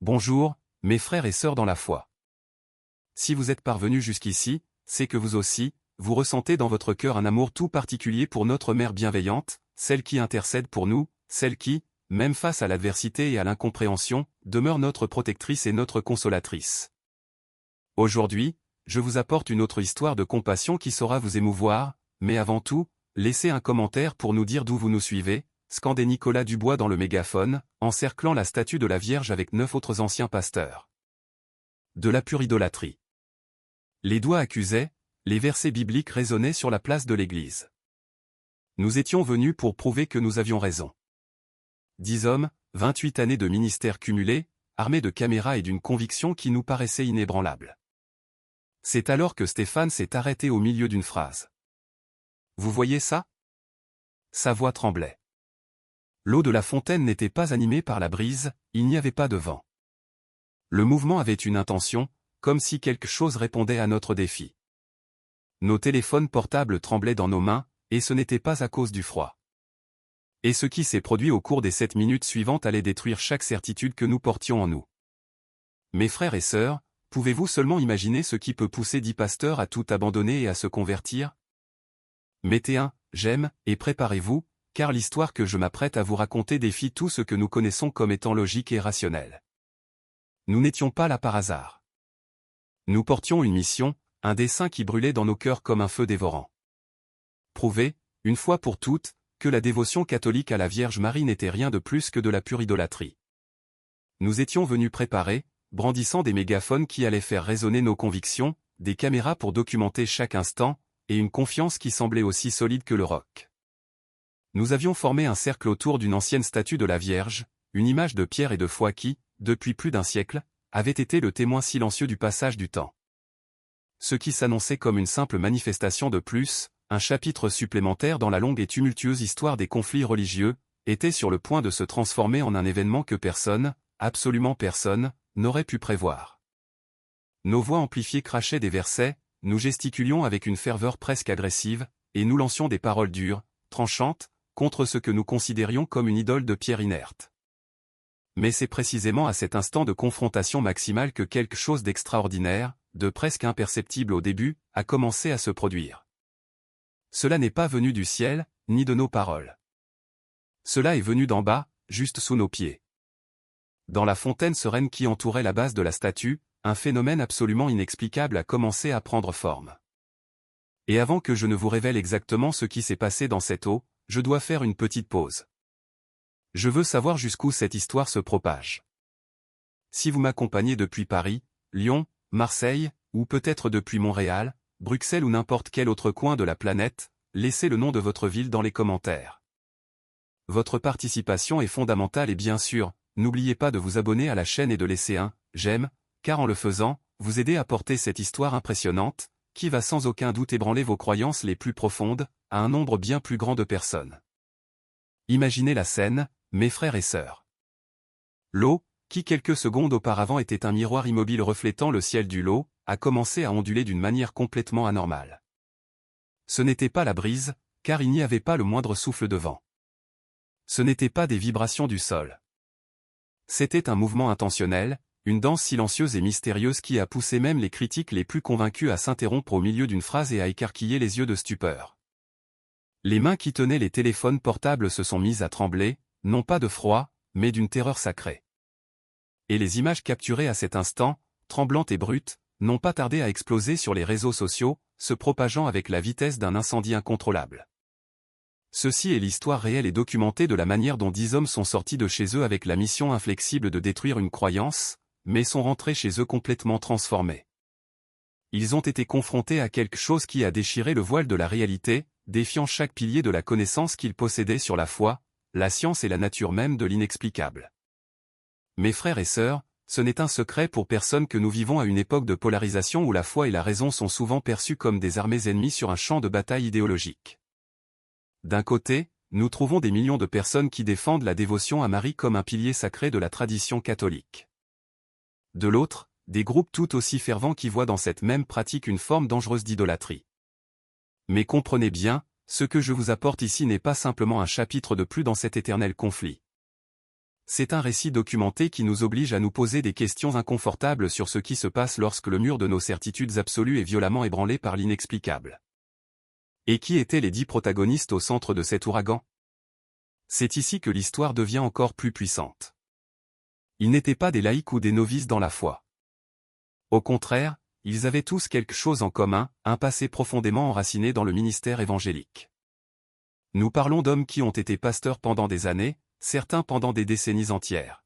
Bonjour, mes frères et sœurs dans la foi. Si vous êtes parvenus jusqu'ici, c'est que vous aussi, vous ressentez dans votre cœur un amour tout particulier pour notre Mère bienveillante, celle qui intercède pour nous, celle qui, même face à l'adversité et à l'incompréhension, demeure notre protectrice et notre consolatrice. Aujourd'hui, je vous apporte une autre histoire de compassion qui saura vous émouvoir, mais avant tout, laissez un commentaire pour nous dire d'où vous nous suivez, scandait Nicolas Dubois dans le mégaphone, encerclant la statue de la Vierge avec 9 autres anciens pasteurs. De la pure idolâtrie. Les doigts accusaient, les versets bibliques résonnaient sur la place de l'Église. Nous étions venus pour prouver que nous avions raison. 10 hommes, 28 années de ministère cumulés, armés de caméras et d'une conviction qui nous paraissait inébranlable. C'est alors que Stéphane s'est arrêté au milieu d'une phrase. Vous voyez ça? Sa voix tremblait. L'eau de la fontaine n'était pas animée par la brise, il n'y avait pas de vent. Le mouvement avait une intention, comme si quelque chose répondait à notre défi. Nos téléphones portables tremblaient dans nos mains, et ce n'était pas à cause du froid. Et ce qui s'est produit au cours des 7 minutes suivantes allait détruire chaque certitude que nous portions en nous. Mes frères et sœurs, pouvez-vous seulement imaginer ce qui peut pousser 10 pasteurs à tout abandonner et à se convertir? Mettez un « j'aime » et préparez-vous, car l'histoire que je m'apprête à vous raconter défie tout ce que nous connaissons comme étant logique et rationnel. Nous n'étions pas là par hasard. Nous portions une mission, un dessein qui brûlait dans nos cœurs comme un feu dévorant. Prouver, une fois pour toutes, que la dévotion catholique à la Vierge Marie n'était rien de plus que de la pure idolâtrie. Nous étions venus préparer, brandissant des mégaphones qui allaient faire résonner nos convictions, des caméras pour documenter chaque instant, et une confiance qui semblait aussi solide que le roc. Nous avions formé un cercle autour d'une ancienne statue de la Vierge, une image de pierre et de foi qui, depuis plus d'un siècle, avait été le témoin silencieux du passage du temps. Ce qui s'annonçait comme une simple manifestation de plus, un chapitre supplémentaire dans la longue et tumultueuse histoire des conflits religieux, était sur le point de se transformer en un événement que personne, absolument personne, n'aurait pu prévoir. Nos voix amplifiées crachaient des versets, nous gesticulions avec une ferveur presque agressive, et nous lancions des paroles dures, tranchantes, contre ce que nous considérions comme une idole de pierre inerte. Mais c'est précisément à cet instant de confrontation maximale que quelque chose d'extraordinaire, de presque imperceptible au début, a commencé à se produire. Cela n'est pas venu du ciel, ni de nos paroles. Cela est venu d'en bas, juste sous nos pieds. Dans la fontaine sereine qui entourait la base de la statue, un phénomène absolument inexplicable a commencé à prendre forme. Et avant que je ne vous révèle exactement ce qui s'est passé dans cette eau, je dois faire une petite pause. Je veux savoir jusqu'où cette histoire se propage. Si vous m'accompagnez depuis Paris, Lyon, Marseille, ou peut-être depuis Montréal, Bruxelles ou n'importe quel autre coin de la planète, laissez le nom de votre ville dans les commentaires. Votre participation est fondamentale et bien sûr, n'oubliez pas de vous abonner à la chaîne et de laisser un « j'aime », car en le faisant, vous aidez à porter cette histoire impressionnante, qui va sans aucun doute ébranler vos croyances les plus profondes, à un nombre bien plus grand de personnes. Imaginez la scène, mes frères et sœurs. L'eau, qui quelques secondes auparavant était un miroir immobile reflétant le ciel du lot, a commencé à onduler d'une manière complètement anormale. Ce n'était pas la brise, car il n'y avait pas le moindre souffle de vent. Ce n'était pas des vibrations du sol. C'était un mouvement intentionnel, une danse silencieuse et mystérieuse qui a poussé même les critiques les plus convaincus à s'interrompre au milieu d'une phrase et à écarquiller les yeux de stupeur. Les mains qui tenaient les téléphones portables se sont mises à trembler, non pas de froid, mais d'une terreur sacrée. Et les images capturées à cet instant, tremblantes et brutes, n'ont pas tardé à exploser sur les réseaux sociaux, se propageant avec la vitesse d'un incendie incontrôlable. Ceci est l'histoire réelle et documentée de la manière dont 10 hommes sont sortis de chez eux avec la mission inflexible de détruire une croyance, mais sont rentrés chez eux complètement transformés. Ils ont été confrontés à quelque chose qui a déchiré le voile de la réalité, défiant chaque pilier de la connaissance qu'ils possédaient sur la foi, la science et la nature même de l'inexplicable. Mes frères et sœurs, ce n'est un secret pour personne que nous vivons à une époque de polarisation où la foi et la raison sont souvent perçues comme des armées ennemies sur un champ de bataille idéologique. D'un côté, nous trouvons des millions de personnes qui défendent la dévotion à Marie comme un pilier sacré de la tradition catholique. De l'autre, des groupes tout aussi fervents qui voient dans cette même pratique une forme dangereuse d'idolâtrie. Mais comprenez bien, ce que je vous apporte ici n'est pas simplement un chapitre de plus dans cet éternel conflit. C'est un récit documenté qui nous oblige à nous poser des questions inconfortables sur ce qui se passe lorsque le mur de nos certitudes absolues est violemment ébranlé par l'inexplicable. Et qui étaient les 10 protagonistes au centre de cet ouragan? C'est ici que l'histoire devient encore plus puissante. Ils n'étaient pas des laïcs ou des novices dans la foi. Au contraire, ils avaient tous quelque chose en commun, un passé profondément enraciné dans le ministère évangélique. Nous parlons d'hommes qui ont été pasteurs pendant des années, certains pendant des décennies entières.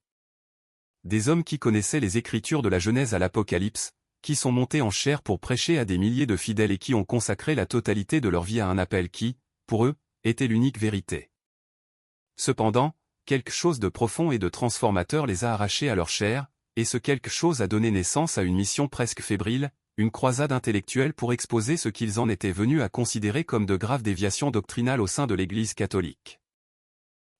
Des hommes qui connaissaient les Écritures de la Genèse à l'Apocalypse, qui sont montés en chair pour prêcher à des milliers de fidèles et qui ont consacré la totalité de leur vie à un appel qui, pour eux, était l'unique vérité. Cependant, quelque chose de profond et de transformateur les a arrachés à leur chair, et ce quelque chose a donné naissance à une mission presque fébrile, une croisade intellectuelle pour exposer ce qu'ils en étaient venus à considérer comme de graves déviations doctrinales au sein de l'Église catholique.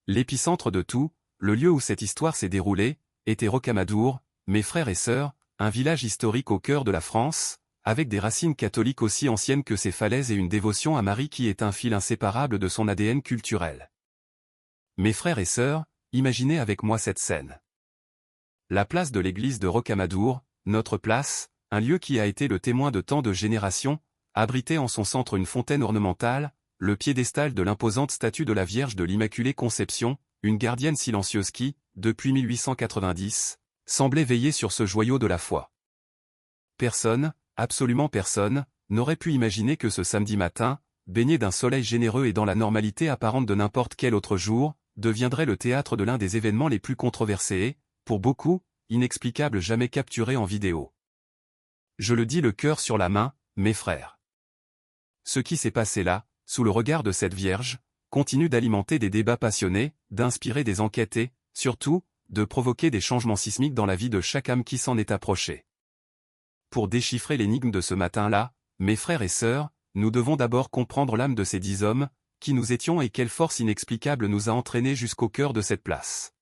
L'épicentre de tout, le lieu où cette histoire s'est déroulée, était Rocamadour, mes frères et sœurs, un village historique au cœur de la France, avec des racines catholiques aussi anciennes que ses falaises et une dévotion à Marie qui est un fil inséparable de son ADN culturel. Mes frères et sœurs, imaginez avec moi cette scène. La place de l'église de Rocamadour, notre place, un lieu qui a été le témoin de tant de générations, abritait en son centre une fontaine ornementale, le piédestal de l'imposante statue de la Vierge de l'Immaculée Conception, une gardienne silencieuse qui, depuis 1890, semblait veiller sur ce joyau de la foi. Personne, absolument personne, n'aurait pu imaginer que ce samedi matin, baigné d'un soleil généreux et dans la normalité apparente de n'importe quel autre jour, deviendrait le théâtre de l'un des événements les plus controversés et, pour beaucoup, inexplicables jamais capturés en vidéo. Je le dis le cœur sur la main, mes frères. Ce qui s'est passé là, sous le regard de cette Vierge, continue d'alimenter des débats passionnés, d'inspirer des enquêtes et, surtout, de provoquer des changements sismiques dans la vie de chaque âme qui s'en est approchée. Pour déchiffrer l'énigme de ce matin-là, mes frères et sœurs, nous devons d'abord comprendre l'âme de ces 10 hommes, qui nous étions et quelle force inexplicable nous a entraînés jusqu'au cœur de cette place.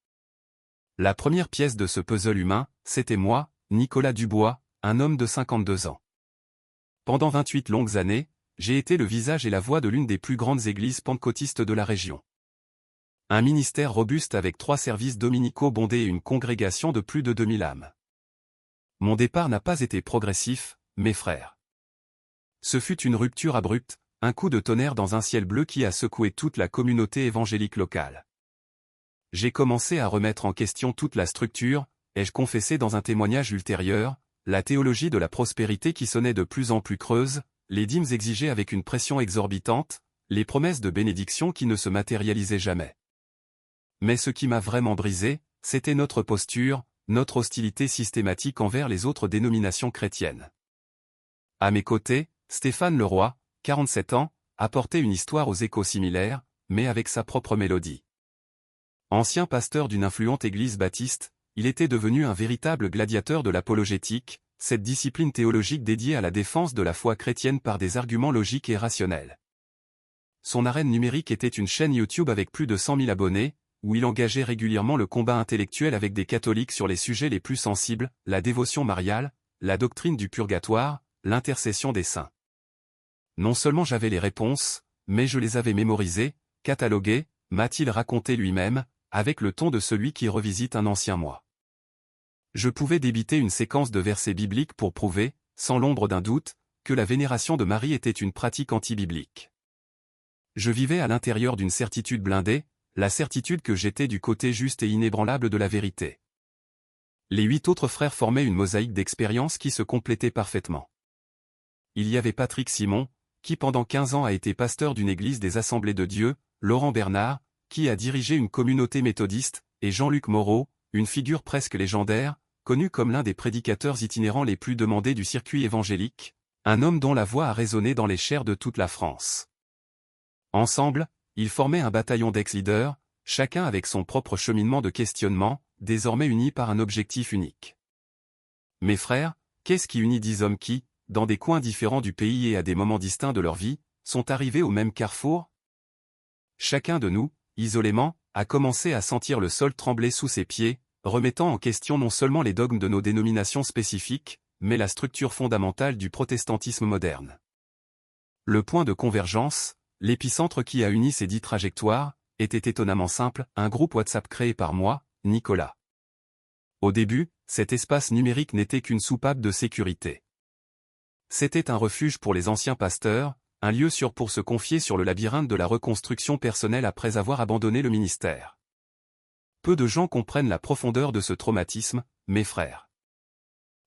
La première pièce de ce puzzle humain, c'était moi, Nicolas Dubois, un homme de 52 ans. Pendant 28 longues années, j'ai été le visage et la voix de l'une des plus grandes églises pentecôtistes de la région. Un ministère robuste avec 3 services dominicaux bondés et une congrégation de plus de 2000 âmes. Mon départ n'a pas été progressif, mes frères. Ce fut une rupture abrupte, un coup de tonnerre dans un ciel bleu qui a secoué toute la communauté évangélique locale. J'ai commencé à remettre en question toute la structure, ai-je confessé dans un témoignage ultérieur, la théologie de la prospérité qui sonnait de plus en plus creuse, les dîmes exigées avec une pression exorbitante, les promesses de bénédiction qui ne se matérialisaient jamais. Mais ce qui m'a vraiment brisé, c'était notre posture, notre hostilité systématique envers les autres dénominations chrétiennes. À mes côtés, Stéphane Leroy, 47 ans, apportait une histoire aux échos similaires, mais avec sa propre mélodie. Ancien pasteur d'une influente église baptiste, il était devenu un véritable gladiateur de l'apologétique, cette discipline théologique dédiée à la défense de la foi chrétienne par des arguments logiques et rationnels. Son arène numérique était une chaîne YouTube avec plus de 100 000 abonnés, où il engageait régulièrement le combat intellectuel avec des catholiques sur les sujets les plus sensibles, la dévotion mariale, la doctrine du purgatoire, l'intercession des saints. Non seulement j'avais les réponses, mais je les avais mémorisées, cataloguées, m'a-t-il raconté lui-même, avec le ton de celui qui revisite un ancien moi. Je pouvais débiter une séquence de versets bibliques pour prouver, sans l'ombre d'un doute, que la vénération de Marie était une pratique anti-biblique. Je vivais à l'intérieur d'une certitude blindée, la certitude que j'étais du côté juste et inébranlable de la vérité. Les 8 autres frères formaient une mosaïque d'expériences qui se complétait parfaitement. Il y avait Patrick Simon, qui pendant 15 ans a été pasteur d'une église des Assemblées de Dieu, Laurent Bernard, qui a dirigé une communauté méthodiste, et Jean-Luc Moreau, une figure presque légendaire, connu comme l'un des prédicateurs itinérants les plus demandés du circuit évangélique, un homme dont la voix a résonné dans les chairs de toute la France. Ensemble, ils formaient un bataillon d'ex-leaders, chacun avec son propre cheminement de questionnement, désormais unis par un objectif unique. Mes frères, qu'est-ce qui unit 10 hommes qui, dans des coins différents du pays et à des moments distincts de leur vie, sont arrivés au même carrefour? Chacun de nous, isolément, a commencé à sentir le sol trembler sous ses pieds, remettant en question non seulement les dogmes de nos dénominations spécifiques, mais la structure fondamentale du protestantisme moderne. Le point de convergence, l'épicentre qui a uni ces 10 trajectoires, était étonnamment simple, un groupe WhatsApp créé par moi, Nicolas. Au début, cet espace numérique n'était qu'une soupape de sécurité. C'était un refuge pour les anciens pasteurs, un lieu sûr pour se confier sur le labyrinthe de la reconstruction personnelle après avoir abandonné le ministère. Peu de gens comprennent la profondeur de ce traumatisme, mes frères.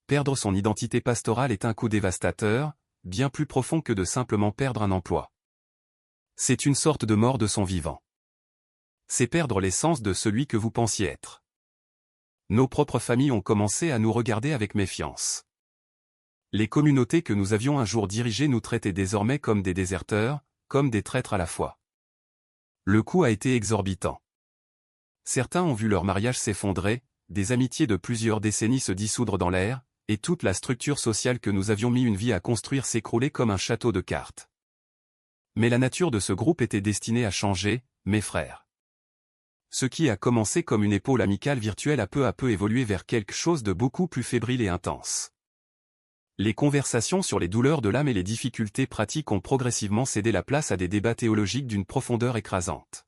Perdre son identité pastorale est un coup dévastateur, bien plus profond que de simplement perdre un emploi. C'est une sorte de mort de son vivant. C'est perdre l'essence de celui que vous pensiez être. Nos propres familles ont commencé à nous regarder avec méfiance. Les communautés que nous avions un jour dirigées nous traitaient désormais comme des déserteurs, comme des traîtres à la fois. Le coût a été exorbitant. Certains ont vu leur mariage s'effondrer, des amitiés de plusieurs décennies se dissoudre dans l'air, et toute la structure sociale que nous avions mis une vie à construire s'écrouler comme un château de cartes. Mais la nature de ce groupe était destinée à changer, mes frères. Ce qui a commencé comme une épaule amicale virtuelle a peu à peu évolué vers quelque chose de beaucoup plus fébrile et intense. Les conversations sur les douleurs de l'âme et les difficultés pratiques ont progressivement cédé la place à des débats théologiques d'une profondeur écrasante.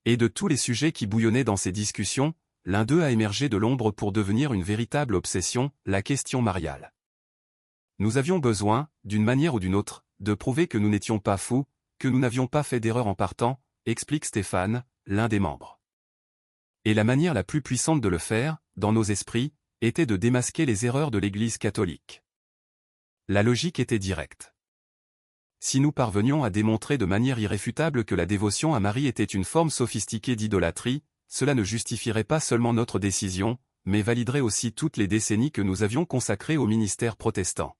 Et de tous les sujets qui bouillonnaient dans ces discussions, l'un d'eux a émergé de l'ombre pour devenir une véritable obsession, la question mariale. Nous avions besoin, d'une manière ou d'une autre, de prouver que nous n'étions pas fous, que nous n'avions pas fait d'erreur en partant, explique Stéphane, l'un des membres. Et la manière la plus puissante de le faire, dans nos esprits, était de démasquer les erreurs de l'Église catholique. La logique était directe. Si nous parvenions à démontrer de manière irréfutable que la dévotion à Marie était une forme sophistiquée d'idolâtrie, cela ne justifierait pas seulement notre décision, mais validerait aussi toutes les décennies que nous avions consacrées au ministère protestant.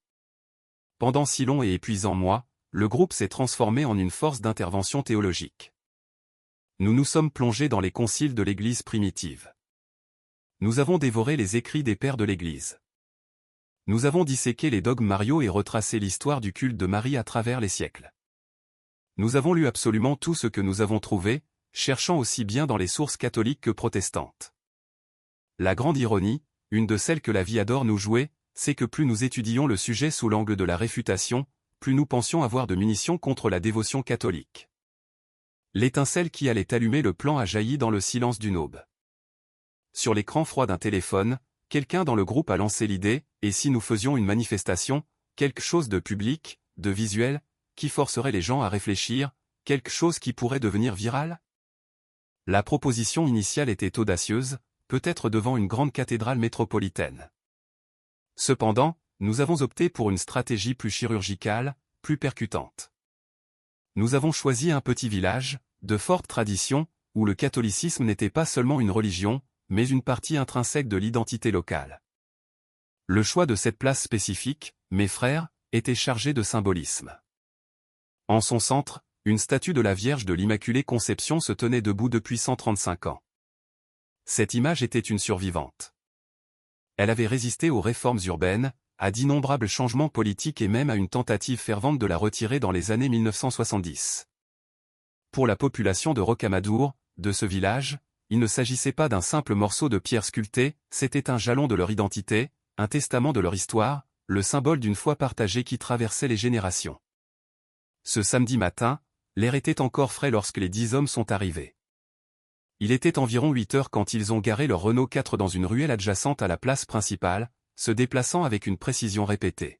Pendant 6 longs et épuisants mois, le groupe s'est transformé en une force d'intervention théologique. Nous nous sommes plongés dans les conciles de l'Église primitive. Nous avons dévoré les écrits des pères de l'Église. Nous avons disséqué les dogmes mariaux et retracé l'histoire du culte de Marie à travers les siècles. Nous avons lu absolument tout ce que nous avons trouvé, cherchant aussi bien dans les sources catholiques que protestantes. La grande ironie, une de celles que la vie adore nous jouer, c'est que plus nous étudions le sujet sous l'angle de la réfutation, plus nous pensions avoir de munitions contre la dévotion catholique. L'étincelle qui allait allumer le plan a jailli dans le silence d'une aube. Sur l'écran froid d'un téléphone, quelqu'un dans le groupe a lancé l'idée, et si nous faisions une manifestation, quelque chose de public, de visuel, qui forcerait les gens à réfléchir, quelque chose qui pourrait devenir viral? La proposition initiale était audacieuse, peut-être devant une grande cathédrale métropolitaine. Cependant, nous avons opté pour une stratégie plus chirurgicale, plus percutante. Nous avons choisi un petit village, de forte tradition, où le catholicisme n'était pas seulement une religion, mais une partie intrinsèque de l'identité locale. Le choix de cette place spécifique, mes frères, était chargé de symbolisme. En son centre, une statue de la Vierge de l'Immaculée Conception se tenait debout depuis 135 ans. Cette image était une survivante. Elle avait résisté aux réformes urbaines, à d'innombrables changements politiques et même à une tentative fervente de la retirer dans les années 1970. Pour la population de Rocamadour, de ce village, il ne s'agissait pas d'un simple morceau de pierre sculptée, c'était un jalon de leur identité, un testament de leur histoire, le symbole d'une foi partagée qui traversait les générations. Ce samedi matin, l'air était encore frais lorsque les 10 hommes sont arrivés. Il était environ 8 heures quand ils ont garé leur Renault 4 dans une ruelle adjacente à la place principale, se déplaçant avec une précision répétée.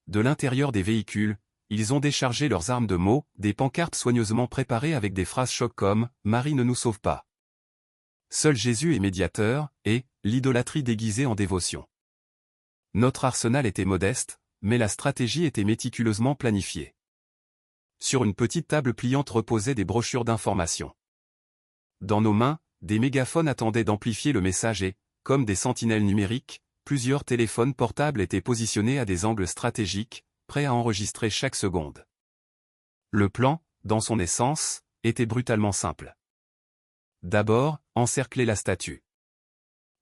De l'intérieur des véhicules, ils ont déchargé leurs armes de mots, des pancartes soigneusement préparées avec des phrases chocs comme « Marie ne nous sauve pas ». Seul Jésus est médiateur, et l'idolâtrie déguisée en dévotion. Notre arsenal était modeste, mais la stratégie était méticuleusement planifiée. Sur une petite table pliante reposaient des brochures d'information. Dans nos mains, des mégaphones attendaient d'amplifier le message et, comme des sentinelles numériques, plusieurs téléphones portables étaient positionnés à des angles stratégiques, prêts à enregistrer chaque seconde. Le plan, dans son essence, était brutalement simple. D'abord, encercler la statue.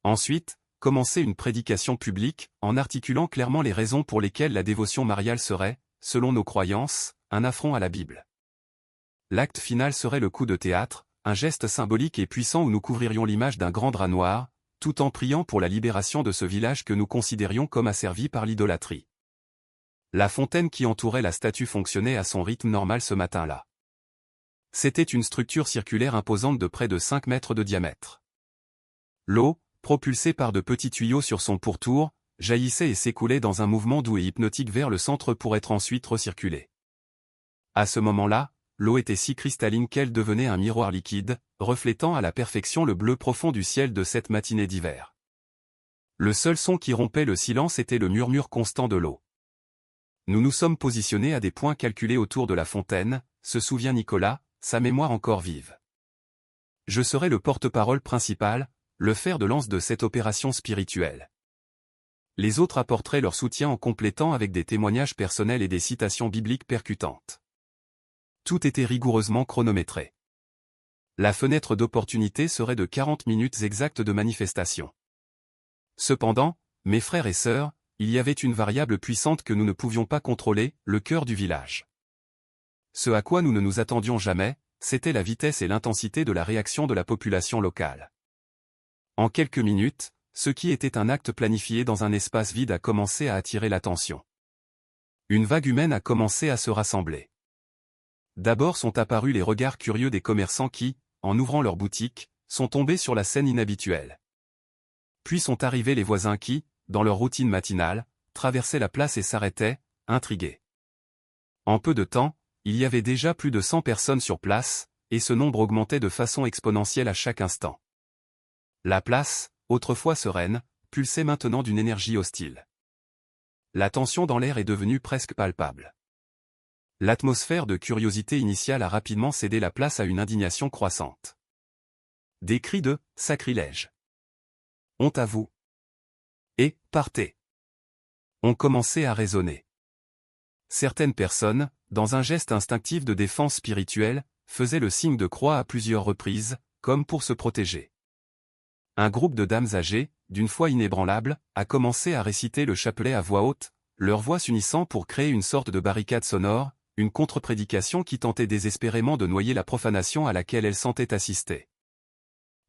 Ensuite, commencer une prédication publique, en articulant clairement les raisons pour lesquelles la dévotion mariale serait, selon nos croyances, un affront à la Bible. L'acte final serait le coup de théâtre, un geste symbolique et puissant où nous couvririons l'image d'un grand drap noir, tout en priant pour la libération de ce village que nous considérions comme asservi par l'idolâtrie. La fontaine qui entourait la statue fonctionnait à son rythme normal ce matin-là. C'était une structure circulaire imposante de près de 5 mètres de diamètre. L'eau, propulsée par de petits tuyaux sur son pourtour, jaillissait et s'écoulait dans un mouvement doux et hypnotique vers le centre pour être ensuite recirculée. À ce moment-là, l'eau était si cristalline qu'elle devenait un miroir liquide, reflétant à la perfection le bleu profond du ciel de cette matinée d'hiver. Le seul son qui rompait le silence était le murmure constant de l'eau. Nous nous sommes positionnés à des points calculés autour de la fontaine, se souvient Nicolas, sa mémoire encore vive. Je serai le porte-parole principal, le fer de lance de cette opération spirituelle. Les autres apporteraient leur soutien en complétant avec des témoignages personnels et des citations bibliques percutantes. Tout était rigoureusement chronométré. La fenêtre d'opportunité serait de 40 minutes exactes de manifestation. Cependant, mes frères et sœurs, il y avait une variable puissante que nous ne pouvions pas contrôler, le cœur du village. Ce à quoi nous ne nous attendions jamais, c'était la vitesse et l'intensité de la réaction de la population locale. En quelques minutes, ce qui était un acte planifié dans un espace vide a commencé à attirer l'attention. Une vague humaine a commencé à se rassembler. D'abord sont apparus les regards curieux des commerçants qui, en ouvrant leurs boutiques, sont tombés sur la scène inhabituelle. Puis sont arrivés les voisins qui, dans leur routine matinale, traversaient la place et s'arrêtaient, intrigués. En peu de temps, il y avait déjà plus de 100 personnes sur place, et ce nombre augmentait de façon exponentielle à chaque instant. La place, autrefois sereine, pulsait maintenant d'une énergie hostile. La tension dans l'air est devenue presque palpable. L'atmosphère de curiosité initiale a rapidement cédé la place à une indignation croissante. Des cris de « sacrilège !»« Honte à vous !» et « partez !» ont commencé à résonner. Certaines personnes, dans un geste instinctif de défense spirituelle, faisaient le signe de croix à plusieurs reprises, comme pour se protéger. Un groupe de dames âgées, d'une foi inébranlable, a commencé à réciter le chapelet à voix haute, leurs voix s'unissant pour créer une sorte de barricade sonore, une contre-prédication qui tentait désespérément de noyer la profanation à laquelle elles sentaient assister.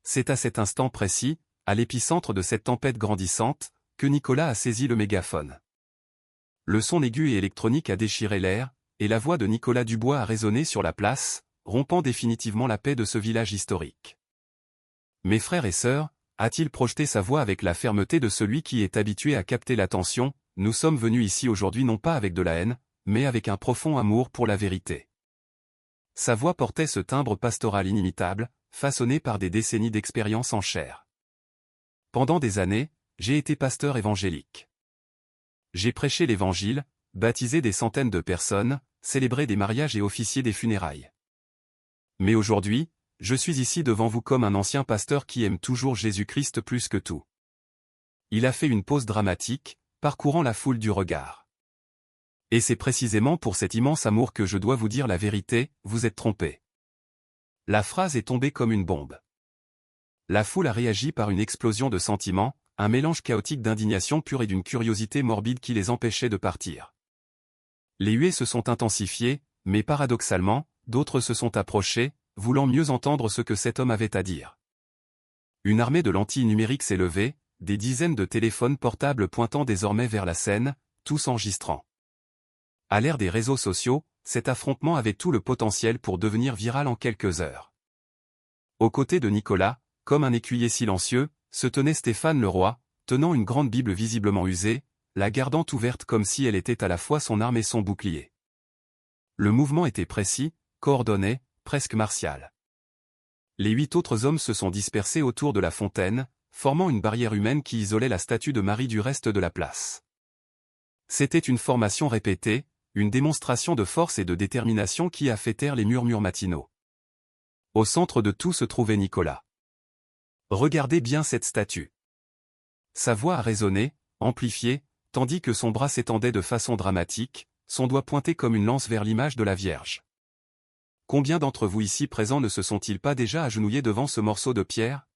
C'est à cet instant précis, à l'épicentre de cette tempête grandissante, que Nicolas a saisi le mégaphone. Le son aigu et électronique a déchiré l'air, et la voix de Nicolas Dubois a résonné sur la place, rompant définitivement la paix de ce village historique. Mes frères et sœurs, a-t-il projeté sa voix avec la fermeté de celui qui est habitué à capter l'attention, nous sommes venus ici aujourd'hui non pas avec de la haine, mais avec un profond amour pour la vérité. Sa voix portait ce timbre pastoral inimitable, façonné par des décennies d'expérience en chair. Pendant des années, j'ai été pasteur évangélique. J'ai prêché l'évangile, baptisé des centaines de personnes, célébré des mariages et officié des funérailles. Mais aujourd'hui, je suis ici devant vous comme un ancien pasteur qui aime toujours Jésus-Christ plus que tout. Il a fait une pause dramatique, parcourant la foule du regard. Et c'est précisément pour cet immense amour que je dois vous dire la vérité, vous êtes trompés. La phrase est tombée comme une bombe. La foule a réagi par une explosion de sentiments, un mélange chaotique d'indignation pure et d'une curiosité morbide qui les empêchait de partir. Les huées se sont intensifiées, mais paradoxalement, d'autres se sont approchés, voulant mieux entendre ce que cet homme avait à dire. Une armée de lentilles numériques s'est levée, des dizaines de téléphones portables pointant désormais vers la scène, tous enregistrant. À l'ère des réseaux sociaux, cet affrontement avait tout le potentiel pour devenir viral en quelques heures. Aux côtés de Nicolas, comme un écuyer silencieux, se tenait Stéphane Leroy, tenant une grande Bible visiblement usée, la gardant ouverte comme si elle était à la fois son arme et son bouclier. Le mouvement était précis, coordonné, presque martial. Les 8 autres hommes se sont dispersés autour de la fontaine, formant une barrière humaine qui isolait la statue de Marie du reste de la place. C'était une formation répétée, une démonstration de force et de détermination qui a fait taire les murmures matinaux. Au centre de tout se trouvait Nicolas. Regardez bien cette statue. Sa voix a résonné, amplifiée, tandis que son bras s'étendait de façon dramatique, son doigt pointé comme une lance vers l'image de la Vierge. Combien d'entre vous ici présents ne se sont-ils pas déjà agenouillés devant ce morceau de pierre?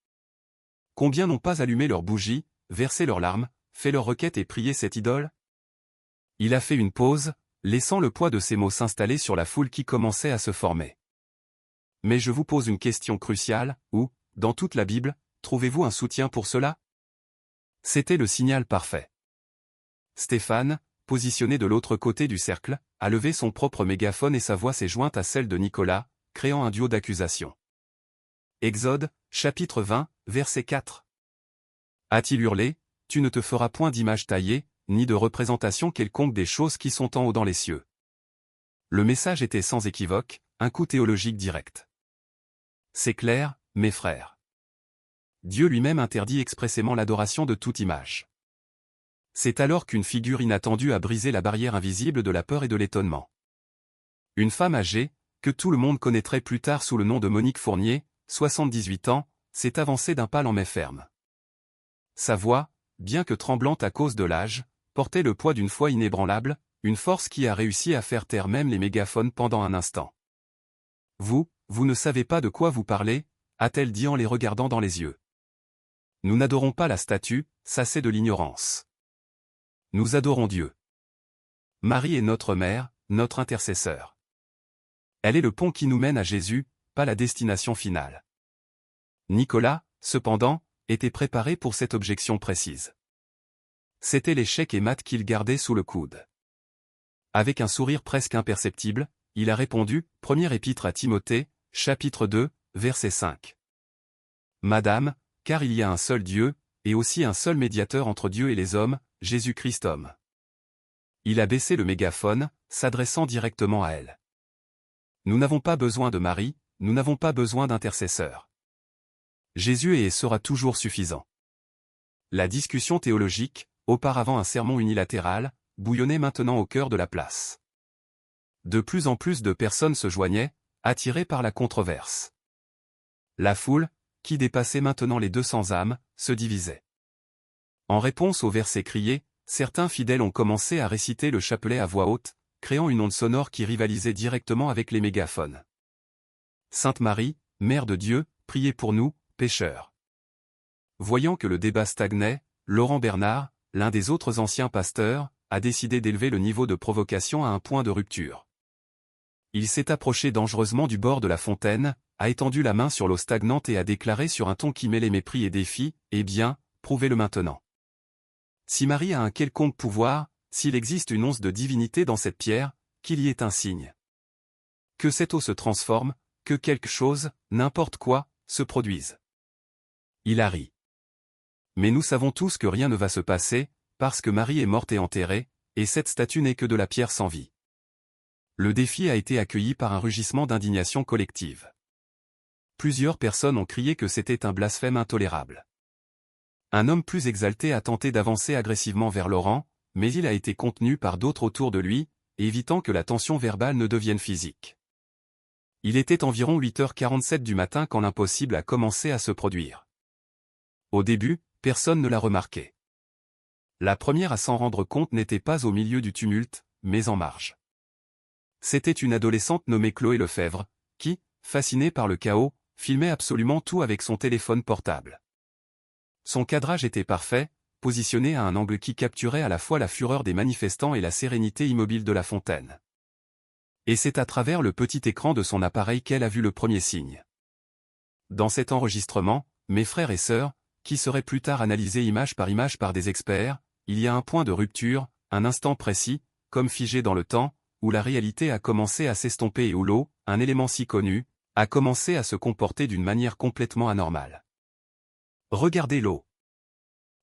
Combien n'ont pas allumé leurs bougies, versé leurs larmes, fait leur requête et prié cette idole? Il a fait une pause, laissant le poids de ces mots s'installer sur la foule qui commençait à se former. Mais je vous pose une question cruciale, où, dans toute la Bible, trouvez-vous un soutien pour cela? C'était le signal parfait. Stéphane, positionné de l'autre côté du cercle, a levé son propre mégaphone et sa voix s'est jointe à celle de Nicolas, créant un duo d'accusation. Exode, chapitre 20, verset 4. A-t-il hurlé, tu ne te feras point d'image taillée, ni de représentation quelconque des choses qui sont en haut dans les cieux. Le message était sans équivoque, un coup théologique direct. C'est clair, mes frères. Dieu lui-même interdit expressément l'adoration de toute image. C'est alors qu'une figure inattendue a brisé la barrière invisible de la peur et de l'étonnement. Une femme âgée, que tout le monde connaîtrait plus tard sous le nom de Monique Fournier, 78 ans, s'est avancée d'un pas lent mais ferme. Sa voix, bien que tremblante à cause de l'âge, portait le poids d'une foi inébranlable, une force qui a réussi à faire taire même les mégaphones pendant un instant. Vous ne savez pas de quoi vous parlez, a-t-elle dit en les regardant dans les yeux. Nous n'adorons pas la statue, ça c'est de l'ignorance. Nous adorons Dieu. Marie est notre mère, notre intercesseur. Elle est le pont qui nous mène à Jésus, pas la destination finale. Nicolas, cependant, était préparé pour cette objection précise. C'était l'échec et mat qu'il gardait sous le coude. Avec un sourire presque imperceptible, il a répondu, première épître à Timothée, chapitre 2, verset 5. Madame, car il y a un seul Dieu, et aussi un seul médiateur entre Dieu et les hommes, Jésus-Christ homme. Il a baissé le mégaphone, s'adressant directement à elle. Nous n'avons pas besoin de Marie, nous n'avons pas besoin d'intercesseur. Jésus est et sera toujours suffisant. La discussion théologique, auparavant un sermon unilatéral, bouillonnait maintenant au cœur de la place. De plus en plus de personnes se joignaient, attirées par la controverse. La foule, qui dépassait maintenant les 200 âmes, se divisait. En réponse aux versets criés, certains fidèles ont commencé à réciter le chapelet à voix haute, créant une onde sonore qui rivalisait directement avec les mégaphones. Sainte Marie, Mère de Dieu, priez pour nous, pécheurs. Voyant que le débat stagnait, Laurent Bernard, l'un des autres anciens pasteurs, a décidé d'élever le niveau de provocation à un point de rupture. Il s'est approché dangereusement du bord de la fontaine, a étendu la main sur l'eau stagnante et a déclaré sur un ton qui mêlait mépris et défi, « Eh bien, prouvez-le maintenant. Si Marie a un quelconque pouvoir, s'il existe une once de divinité dans cette pierre, qu'il y ait un signe. Que cette eau se transforme, que quelque chose, n'importe quoi, se produise. » Il a ri. Mais nous savons tous que rien ne va se passer, parce que Marie est morte et enterrée, et cette statue n'est que de la pierre sans vie. Le défi a été accueilli par un rugissement d'indignation collective. Plusieurs personnes ont crié que c'était un blasphème intolérable. Un homme plus exalté a tenté d'avancer agressivement vers Laurent, mais il a été contenu par d'autres autour de lui, évitant que la tension verbale ne devienne physique. Il était environ 8h47 du matin quand l'impossible a commencé à se produire. Au début, personne ne l'a remarqué. La première à s'en rendre compte n'était pas au milieu du tumulte, mais en marge. C'était une adolescente nommée Chloé Lefebvre, qui, fascinée par le chaos, filmait absolument tout avec son téléphone portable. Son cadrage était parfait, positionné à un angle qui capturait à la fois la fureur des manifestants et la sérénité immobile de la fontaine. Et c'est à travers le petit écran de son appareil qu'elle a vu le premier signe. Dans cet enregistrement, mes frères et sœurs, qui serait plus tard analysé image par des experts, il y a un point de rupture, un instant précis, comme figé dans le temps, où la réalité a commencé à s'estomper et où l'eau, un élément si connu, a commencé à se comporter d'une manière complètement anormale. Regardez l'eau.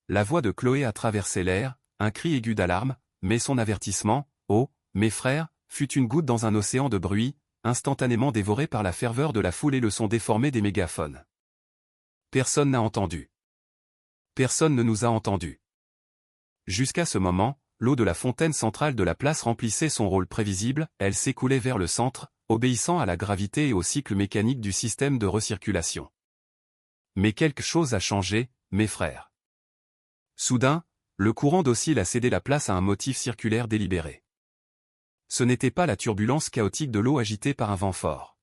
La voix de Chloé a traversé l'air, un cri aigu d'alarme, mais son avertissement, « Oh, mes frères », fut une goutte dans un océan de bruit, instantanément dévoré par la ferveur de la foule et le son déformé des mégaphones. Personne n'a entendu. Personne ne nous a entendus. Jusqu'à ce moment, l'eau de la fontaine centrale de la place remplissait son rôle prévisible, elle s'écoulait vers le centre, obéissant à la gravité et au cycle mécanique du système de recirculation. Mais quelque chose a changé, mes frères. Soudain, le courant docile a cédé la place à un motif circulaire délibéré. Ce n'était pas la turbulence chaotique de l'eau agitée par un vent fort.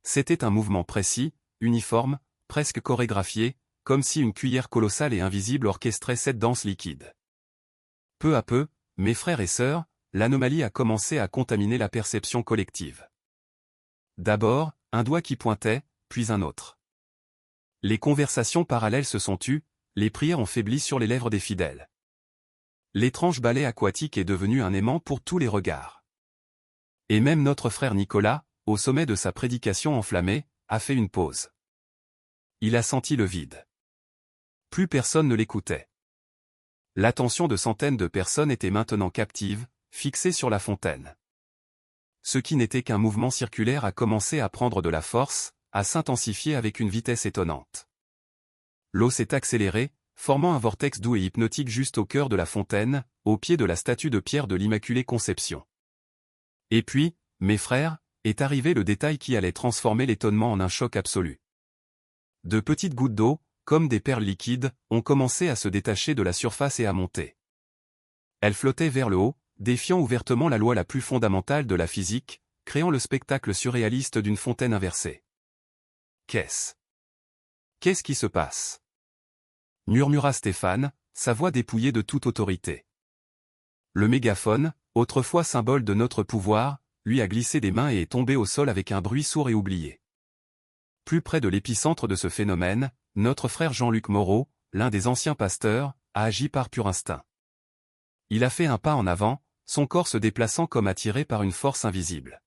C'était un mouvement précis, uniforme, presque chorégraphié, comme si une cuillère colossale et invisible orchestrait cette danse liquide. Peu à peu, mes frères et sœurs, l'anomalie a commencé à contaminer la perception collective. D'abord, un doigt qui pointait, puis un autre. Les conversations parallèles se sont tues, les prières ont faibli sur les lèvres des fidèles. L'étrange ballet aquatique est devenu un aimant pour tous les regards. Et même notre frère Nicolas, au sommet de sa prédication enflammée, a fait une pause. Il a senti le vide. Plus personne ne l'écoutait. L'attention de centaines de personnes était maintenant captive, fixée sur la fontaine. Ce qui n'était qu'un mouvement circulaire a commencé à prendre de la force, à s'intensifier avec une vitesse étonnante. L'eau s'est accélérée, formant un vortex doux et hypnotique juste au cœur de la fontaine, au pied de la statue de pierre de l'Immaculée Conception. Et puis, mes frères, est arrivé le détail qui allait transformer l'étonnement en un choc absolu. De petites gouttes d'eau, comme des perles liquides, ont commencé à se détacher de la surface et à monter. Elles flottaient vers le haut, défiant ouvertement la loi la plus fondamentale de la physique, créant le spectacle surréaliste d'une fontaine inversée. Qu'est-ce qui se passe? Murmura Stéphane, sa voix dépouillée de toute autorité. Le mégaphone, autrefois symbole de notre pouvoir, lui a glissé des mains et est tombé au sol avec un bruit sourd et oublié. Plus près de l'épicentre de ce phénomène, notre frère Jean-Luc Moreau, l'un des anciens pasteurs, a agi par pur instinct. Il a fait un pas en avant, son corps se déplaçant comme attiré par une force invisible.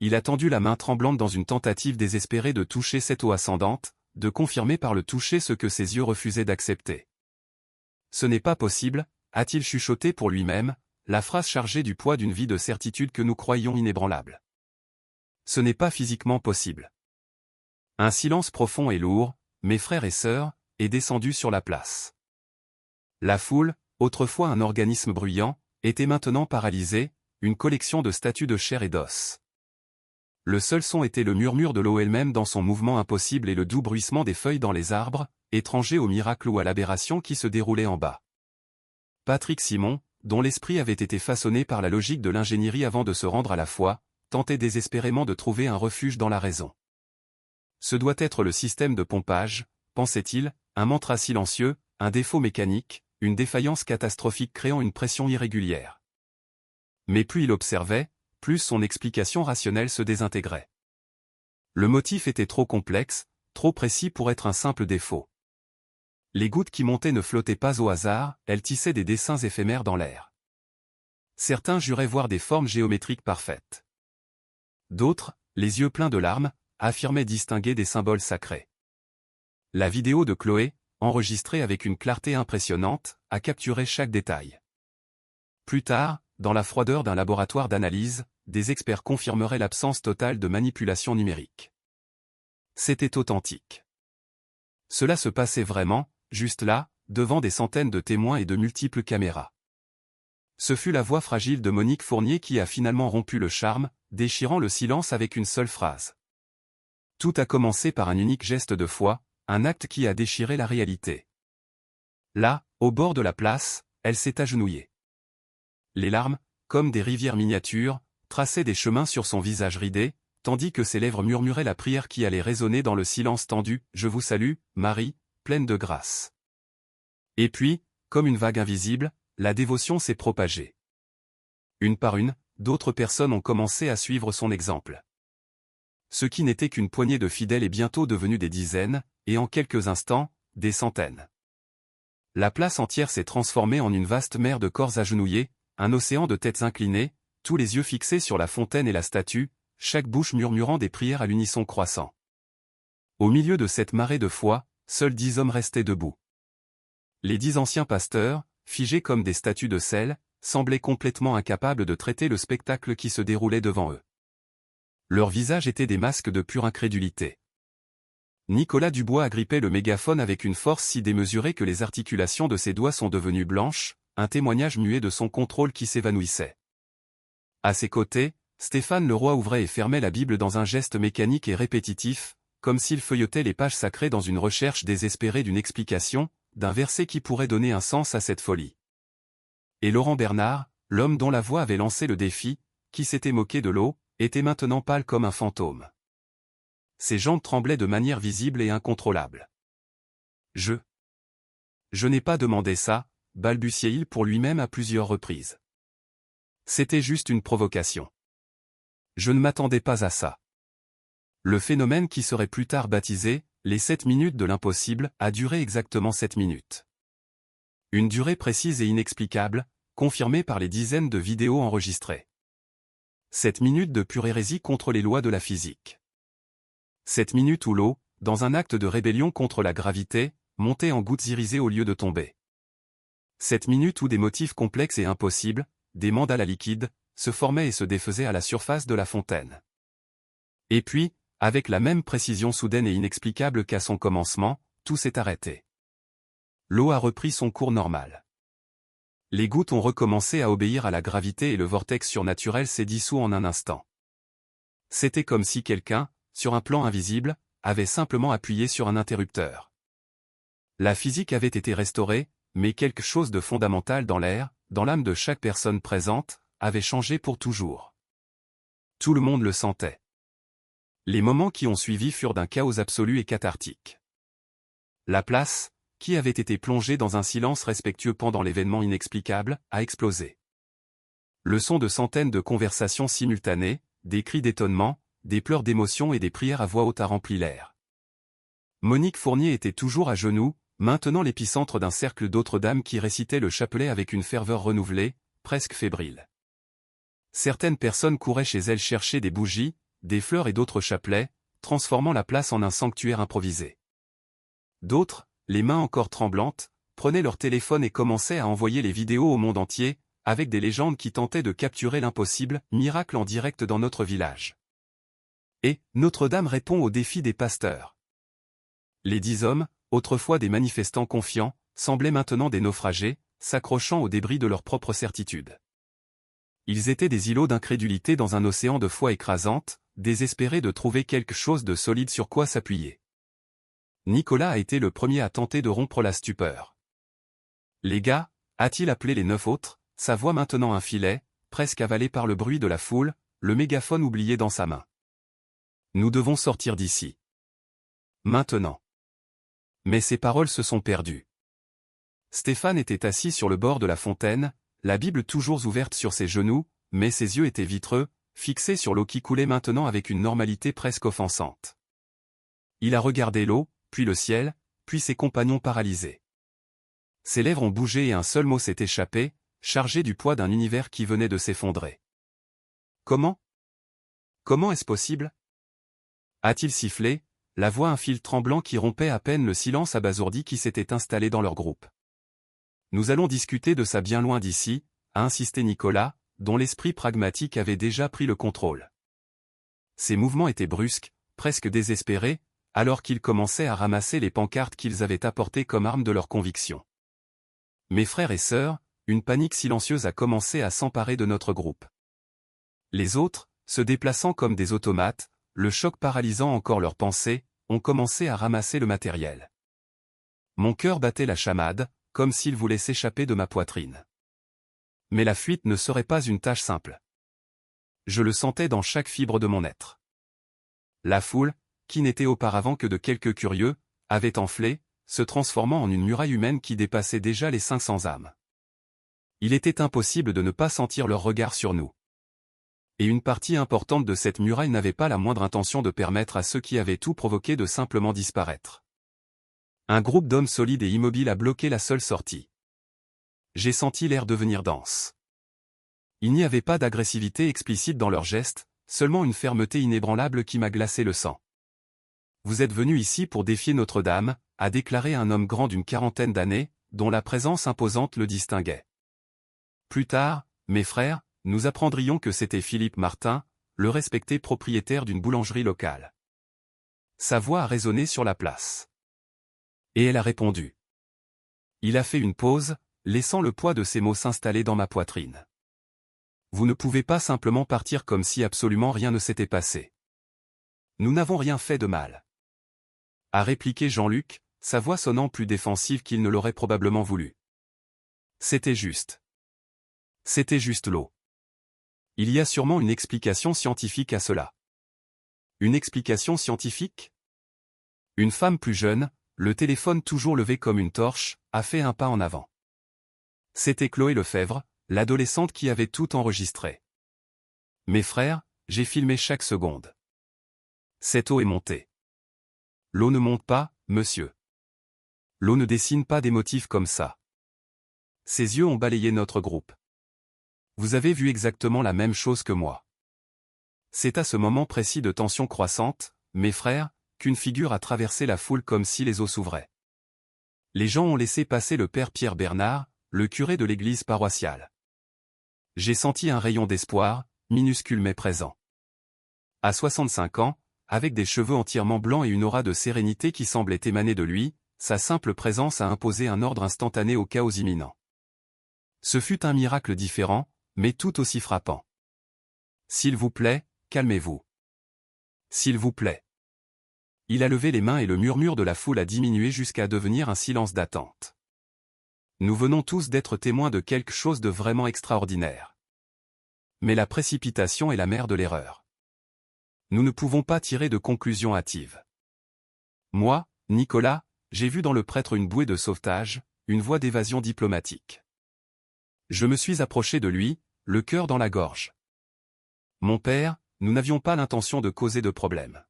Il a tendu la main tremblante dans une tentative désespérée de toucher cette eau ascendante, de confirmer par le toucher ce que ses yeux refusaient d'accepter. Ce n'est pas possible, a-t-il chuchoté pour lui-même, la phrase chargée du poids d'une vie de certitude que nous croyions inébranlable. Ce n'est pas physiquement possible. Un silence profond et lourd, mes frères et sœurs, est descendu sur la place. La foule, autrefois un organisme bruyant, était maintenant paralysée, une collection de statues de chair et d'os. Le seul son était le murmure de l'eau elle-même dans son mouvement impossible et le doux bruissement des feuilles dans les arbres, étrangers au miracle ou à l'aberration qui se déroulait en bas. Patrick Simon, dont l'esprit avait été façonné par la logique de l'ingénierie avant de se rendre à la foi, tentait désespérément de trouver un refuge dans la raison. Ce doit être le système de pompage, pensait-il, un mantra silencieux, un défaut mécanique, une défaillance catastrophique créant une pression irrégulière. Mais plus il observait, plus son explication rationnelle se désintégrait. Le motif était trop complexe, trop précis pour être un simple défaut. Les gouttes qui montaient ne flottaient pas au hasard, elles tissaient des dessins éphémères dans l'air. Certains juraient voir des formes géométriques parfaites. D'autres, les yeux pleins de larmes, affirmaient distinguer des symboles sacrés. La vidéo de Chloé, enregistrée avec une clarté impressionnante, a capturé chaque détail. Plus tard, dans la froideur d'un laboratoire d'analyse, des experts confirmeraient l'absence totale de manipulation numérique. C'était authentique. Cela se passait vraiment, juste là, devant des centaines de témoins et de multiples caméras. Ce fut la voix fragile de Monique Fournier qui a finalement rompu le charme, déchirant le silence avec une seule phrase. Tout a commencé par un unique geste de foi, un acte qui a déchiré la réalité. Là, au bord de la place, elle s'est agenouillée. Les larmes, comme des rivières miniatures, traçaient des chemins sur son visage ridé, tandis que ses lèvres murmuraient la prière qui allait résonner dans le silence tendu, « Je vous salue, Marie, pleine de grâce ». Et puis, comme une vague invisible, la dévotion s'est propagée. Une par une, d'autres personnes ont commencé à suivre son exemple. Ce qui n'était qu'une poignée de fidèles est bientôt devenu des dizaines, et en quelques instants, des centaines. La place entière s'est transformée en une vaste mer de corps agenouillés, un océan de têtes inclinées, tous les yeux fixés sur la fontaine et la statue, chaque bouche murmurant des prières à l'unisson croissant. Au milieu de cette marée de foi, seuls 10 hommes restaient debout. Les 10 anciens pasteurs, figés comme des statues de sel, semblaient complètement incapables de traiter le spectacle qui se déroulait devant eux. Leurs visages étaient des masques de pure incrédulité. Nicolas Dubois agrippait le mégaphone avec une force si démesurée que les articulations de ses doigts sont devenues blanches, un témoignage muet de son contrôle qui s'évanouissait. À ses côtés, Stéphane Leroy ouvrait et fermait la Bible dans un geste mécanique et répétitif, comme s'il feuilletait les pages sacrées dans une recherche désespérée d'une explication, d'un verset qui pourrait donner un sens à cette folie. Et Laurent Bernard, l'homme dont la voix avait lancé le défi, qui s'était moqué de l'eau, était maintenant pâle comme un fantôme. Ses jambes tremblaient de manière visible et incontrôlable. Je n'ai pas demandé ça, balbutiait-il pour lui-même à plusieurs reprises. C'était juste une provocation. Je ne m'attendais pas à ça. Le phénomène qui serait plus tard baptisé « les 7 minutes de l'impossible » a duré exactement 7 minutes. Une durée précise et inexplicable, confirmée par les dizaines de vidéos enregistrées. 7 minutes de pure hérésie contre les lois de la physique. 7 minutes où l'eau, dans un acte de rébellion contre la gravité, montait en gouttes irisées au lieu de tomber. Cette minute où des motifs complexes et impossibles, des mandalas liquides, se formaient et se défaisaient à la surface de la fontaine. Et puis, avec la même précision soudaine et inexplicable qu'à son commencement, tout s'est arrêté. L'eau a repris son cours normal. Les gouttes ont recommencé à obéir à la gravité et le vortex surnaturel s'est dissous en un instant. C'était comme si quelqu'un, sur un plan invisible, avait simplement appuyé sur un interrupteur. La physique avait été restaurée, mais quelque chose de fondamental dans l'air, dans l'âme de chaque personne présente, avait changé pour toujours. Tout le monde le sentait. Les moments qui ont suivi furent d'un chaos absolu et cathartique. La place, qui avait été plongée dans un silence respectueux pendant l'événement inexplicable, a explosé. Le son de centaines de conversations simultanées, des cris d'étonnement, des pleurs d'émotion et des prières à voix haute a rempli l'air. Monique Fournier était toujours à genoux, maintenant l'épicentre d'un cercle d'autres dames qui récitaient le chapelet avec une ferveur renouvelée, presque fébrile. Certaines personnes couraient chez elle chercher des bougies, des fleurs et d'autres chapelets, transformant la place en un sanctuaire improvisé. D'autres, les mains encore tremblantes, prenaient leur téléphone et commençaient à envoyer les vidéos au monde entier, avec des légendes qui tentaient de capturer l'impossible, miracle en direct dans notre village. Et Notre-Dame répond au défi des pasteurs. Les 10 hommes, autrefois des manifestants confiants, semblaient maintenant des naufragés, s'accrochant aux débris de leur propre certitude. Ils étaient des îlots d'incrédulité dans un océan de foi écrasante, désespérés de trouver quelque chose de solide sur quoi s'appuyer. Nicolas a été le premier à tenter de rompre la stupeur. « Les gars » a-t-il appelé les 9 autres, sa voix maintenant un filet, presque avalé par le bruit de la foule, le mégaphone oublié dans sa main. « Nous devons sortir d'ici. Maintenant. » Mais ses paroles se sont perdues. Stéphane était assis sur le bord de la fontaine, la Bible toujours ouverte sur ses genoux, mais ses yeux étaient vitreux, fixés sur l'eau qui coulait maintenant avec une normalité presque offensante. Il a regardé l'eau, puis le ciel, puis ses compagnons paralysés. Ses lèvres ont bougé et un seul mot s'est échappé, chargé du poids d'un univers qui venait de s'effondrer. Comment ? Comment est-ce possible ? A-t-il sifflé, la voix un fil tremblant qui rompait à peine le silence abasourdi qui s'était installé dans leur groupe. Nous allons discuter de ça bien loin d'ici, a insisté Nicolas, dont l'esprit pragmatique avait déjà pris le contrôle. Ses mouvements étaient brusques, presque désespérés, alors qu'ils commençaient à ramasser les pancartes qu'ils avaient apportées comme arme de leur conviction. Mes frères et sœurs, une panique silencieuse a commencé à s'emparer de notre groupe. Les autres, se déplaçant comme des automates, le choc paralysant encore leurs pensées, ont commencé à ramasser le matériel. Mon cœur battait la chamade, comme s'il voulait s'échapper de ma poitrine. Mais la fuite ne serait pas une tâche simple. Je le sentais dans chaque fibre de mon être. La foule, qui n'était auparavant que de quelques curieux, avait enflé, se transformant en une muraille humaine qui dépassait déjà les 500 âmes. Il était impossible de ne pas sentir leur regard sur nous. Et une partie importante de cette muraille n'avait pas la moindre intention de permettre à ceux qui avaient tout provoqué de simplement disparaître. Un groupe d'hommes solides et immobiles a bloqué la seule sortie. J'ai senti l'air devenir dense. Il n'y avait pas d'agressivité explicite dans leurs gestes, seulement une fermeté inébranlable qui m'a glacé le sang. « Vous êtes venus ici pour défier Notre-Dame », a déclaré un homme grand d'une quarantaine d'années, dont la présence imposante le distinguait. Plus tard, mes frères, nous apprendrions que c'était Philippe Martin, le respecté propriétaire d'une boulangerie locale. Sa voix a résonné sur la place. Et elle a répondu. Il a fait une pause, laissant le poids de ses mots s'installer dans ma poitrine. Vous ne pouvez pas simplement partir comme si absolument rien ne s'était passé. Nous n'avons rien fait de mal. A répliqué Jean-Luc, sa voix sonnant plus défensive qu'il ne l'aurait probablement voulu. C'était juste. C'était juste l'eau. Il y a sûrement une explication scientifique à cela. Une explication scientifique ? Une femme plus jeune, le téléphone toujours levé comme une torche, a fait un pas en avant. C'était Chloé Lefebvre, l'adolescente qui avait tout enregistré. Mes frères, j'ai filmé chaque seconde. Cette eau est montée. L'eau ne monte pas, monsieur. L'eau ne dessine pas des motifs comme ça. Ses yeux ont balayé notre groupe. Vous avez vu exactement la même chose que moi. C'est à ce moment précis de tension croissante, mes frères, qu'une figure a traversé la foule comme si les eaux s'ouvraient. Les gens ont laissé passer le père Pierre Bernard, le curé de l'église paroissiale. J'ai senti un rayon d'espoir, minuscule mais présent. À 65 ans, avec des cheveux entièrement blancs et une aura de sérénité qui semblait émaner de lui, sa simple présence a imposé un ordre instantané au chaos imminent. Ce fut un miracle différent, mais tout aussi frappant. S'il vous plaît, calmez-vous. S'il vous plaît. Il a levé les mains et le murmure de la foule a diminué jusqu'à devenir un silence d'attente. Nous venons tous d'être témoins de quelque chose de vraiment extraordinaire. Mais la précipitation est la mère de l'erreur. Nous ne pouvons pas tirer de conclusions hâtives. Moi, Nicolas, j'ai vu dans le prêtre une bouée de sauvetage, une voie d'évasion diplomatique. Je me suis approché de lui, le cœur dans la gorge. Mon père, nous n'avions pas l'intention de causer de problème.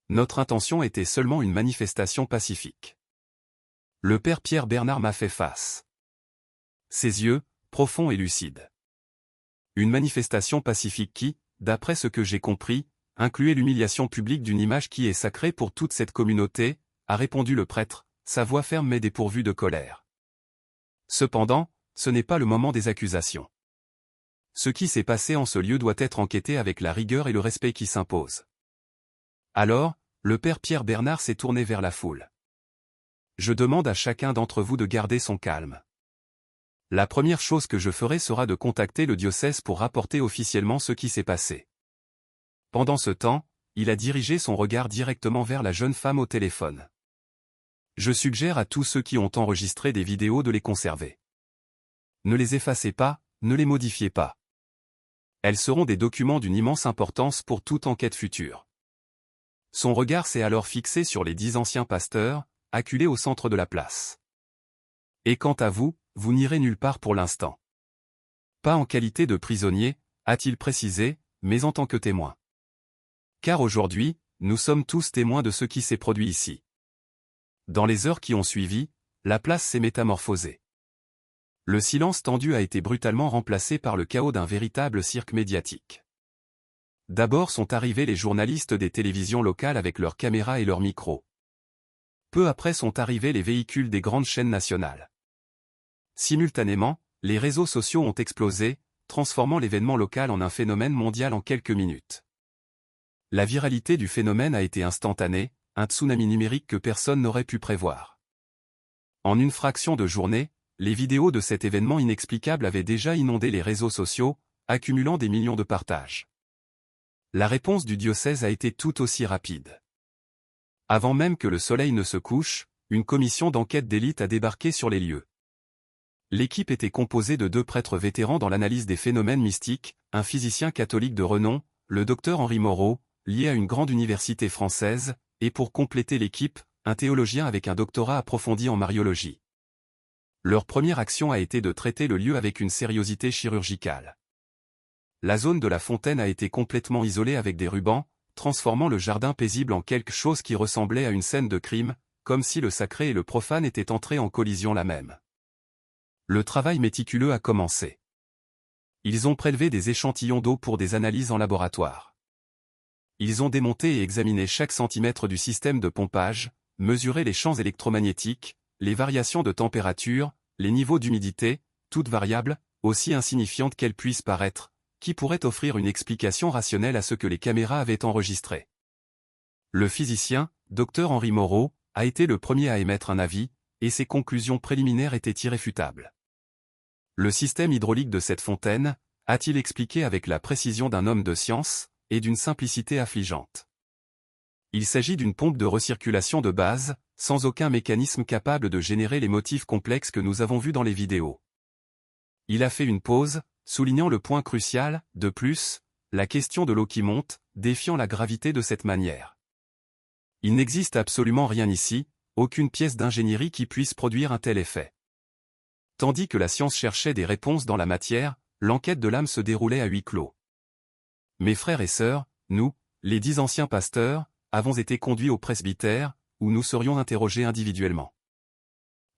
Notre intention était seulement une manifestation pacifique. Le père Pierre Bernard m'a fait face. Ses yeux, profonds et lucides. Une manifestation pacifique qui, d'après ce que j'ai compris, incluait l'humiliation publique d'une image qui est sacrée pour toute cette communauté, a répondu le prêtre, sa voix ferme mais dépourvue de colère. Cependant, ce n'est pas le moment des accusations. Ce qui s'est passé en ce lieu doit être enquêté avec la rigueur et le respect qui s'imposent. Alors, le père Pierre Bernard s'est tourné vers la foule. Je demande à chacun d'entre vous de garder son calme. La première chose que je ferai sera de contacter le diocèse pour rapporter officiellement ce qui s'est passé. Pendant ce temps, il a dirigé son regard directement vers la jeune femme au téléphone. Je suggère à tous ceux qui ont enregistré des vidéos de les conserver. Ne les effacez pas, ne les modifiez pas. Elles seront des documents d'une immense importance pour toute enquête future. Son regard s'est alors fixé sur les 10 anciens pasteurs, acculés au centre de la place. Et quant à vous, vous n'irez nulle part pour l'instant. Pas en qualité de prisonnier, a-t-il précisé, mais en tant que témoin. Car aujourd'hui, nous sommes tous témoins de ce qui s'est produit ici. Dans les heures qui ont suivi, la place s'est métamorphosée. Le silence tendu a été brutalement remplacé par le chaos d'un véritable cirque médiatique. D'abord sont arrivés les journalistes des télévisions locales avec leurs caméras et leurs micros. Peu après sont arrivés les véhicules des grandes chaînes nationales. Simultanément, les réseaux sociaux ont explosé, transformant l'événement local en un phénomène mondial en quelques minutes. La viralité du phénomène a été instantanée, un tsunami numérique que personne n'aurait pu prévoir. En une fraction de journée, les vidéos de cet événement inexplicable avaient déjà inondé les réseaux sociaux, accumulant des millions de partages. La réponse du diocèse a été tout aussi rapide. Avant même que le soleil ne se couche, une commission d'enquête d'élite a débarqué sur les lieux. L'équipe était composée de 2 prêtres vétérans dans l'analyse des phénomènes mystiques, un physicien catholique de renom, le docteur Henri Moreau, lié à une grande université française, et pour compléter l'équipe, un théologien avec un doctorat approfondi en mariologie. Leur première action a été de traiter le lieu avec une sériosité chirurgicale. La zone de la fontaine a été complètement isolée avec des rubans, transformant le jardin paisible en quelque chose qui ressemblait à une scène de crime, comme si le sacré et le profane étaient entrés en collision la même. Le travail méticuleux a commencé. Ils ont prélevé des échantillons d'eau pour des analyses en laboratoire. Ils ont démonté et examiné chaque centimètre du système de pompage, mesuré les champs électromagnétiques, les variations de température, les niveaux d'humidité, toutes variables, aussi insignifiantes qu'elles puissent paraître, qui pourraient offrir une explication rationnelle à ce que les caméras avaient enregistré. Le physicien, Dr Henri Moreau, a été le premier à émettre un avis, et ses conclusions préliminaires étaient irréfutables. Le système hydraulique de cette fontaine, a-t-il expliqué avec la précision d'un homme de science, et d'une simplicité affligeante. Il s'agit d'une pompe de recirculation de base, sans aucun mécanisme capable de générer les motifs complexes que nous avons vus dans les vidéos. Il a fait une pause, soulignant le point crucial, de plus, la question de l'eau qui monte, défiant la gravité de cette manière. Il n'existe absolument rien ici, aucune pièce d'ingénierie qui puisse produire un tel effet. Tandis que la science cherchait des réponses dans la matière, l'enquête de l'âme se déroulait à huis clos. Mes frères et sœurs, nous, les 10 anciens pasteurs, avons été conduits au presbytère, où nous serions interrogés individuellement.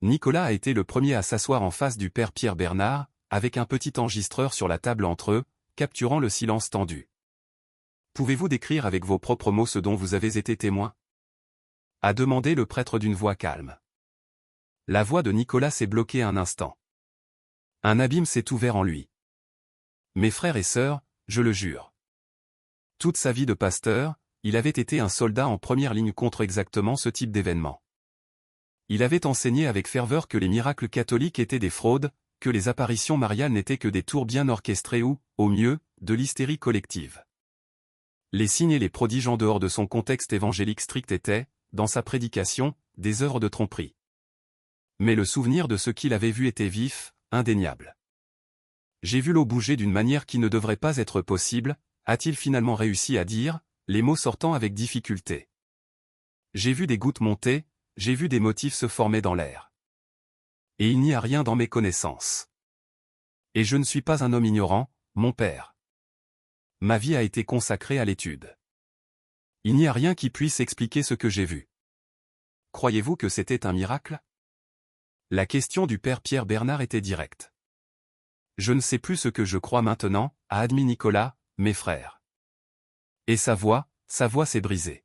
Nicolas a été le premier à s'asseoir en face du père Pierre Bernard, avec un petit enregistreur sur la table entre eux, capturant le silence tendu. Pouvez-vous décrire avec vos propres mots ce dont vous avez été témoin ? A demandé le prêtre d'une voix calme. La voix de Nicolas s'est bloquée un instant. Un abîme s'est ouvert en lui. Mes frères et sœurs, je le jure. Toute sa vie de pasteur, il avait été un soldat en première ligne contre exactement ce type d'événement. Il avait enseigné avec ferveur que les miracles catholiques étaient des fraudes, que les apparitions mariales n'étaient que des tours bien orchestrées ou, au mieux, de l'hystérie collective. Les signes et les prodiges en dehors de son contexte évangélique strict étaient, dans sa prédication, des œuvres de tromperie. Mais le souvenir de ce qu'il avait vu était vif, indéniable. J'ai vu l'eau bouger d'une manière qui ne devrait pas être possible, a-t-il finalement réussi à dire, les mots sortant avec difficulté. J'ai vu des gouttes monter, j'ai vu des motifs se former dans l'air. Et il n'y a rien dans mes connaissances. Et je ne suis pas un homme ignorant, mon père. Ma vie a été consacrée à l'étude. Il n'y a rien qui puisse expliquer ce que j'ai vu. Croyez-vous que c'était un miracle? La question du père Pierre Bernard était directe. Je ne sais plus ce que je crois maintenant, a admis Nicolas, mes frères. Et sa voix s'est brisée.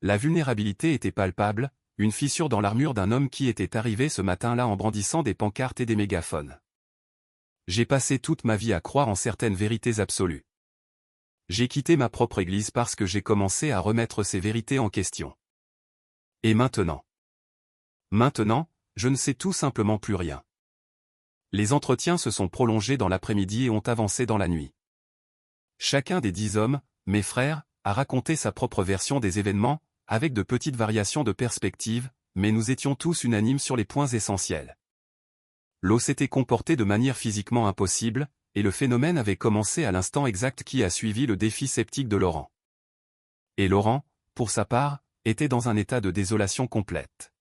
La vulnérabilité était palpable, une fissure dans l'armure d'un homme qui était arrivé ce matin-là en brandissant des pancartes et des mégaphones. J'ai passé toute ma vie à croire en certaines vérités absolues. J'ai quitté ma propre église parce que j'ai commencé à remettre ces vérités en question. Et maintenant? Maintenant, je ne sais tout simplement plus rien. Les entretiens se sont prolongés dans l'après-midi et ont avancé dans la nuit. Chacun des 10 hommes, mes frères, a raconté sa propre version des événements, avec de petites variations de perspective, mais nous étions tous unanimes sur les points essentiels. L'eau s'était comportée de manière physiquement impossible, et le phénomène avait commencé à l'instant exact qui a suivi le défi sceptique de Laurent. Et Laurent, pour sa part, était dans un état de désolation complète.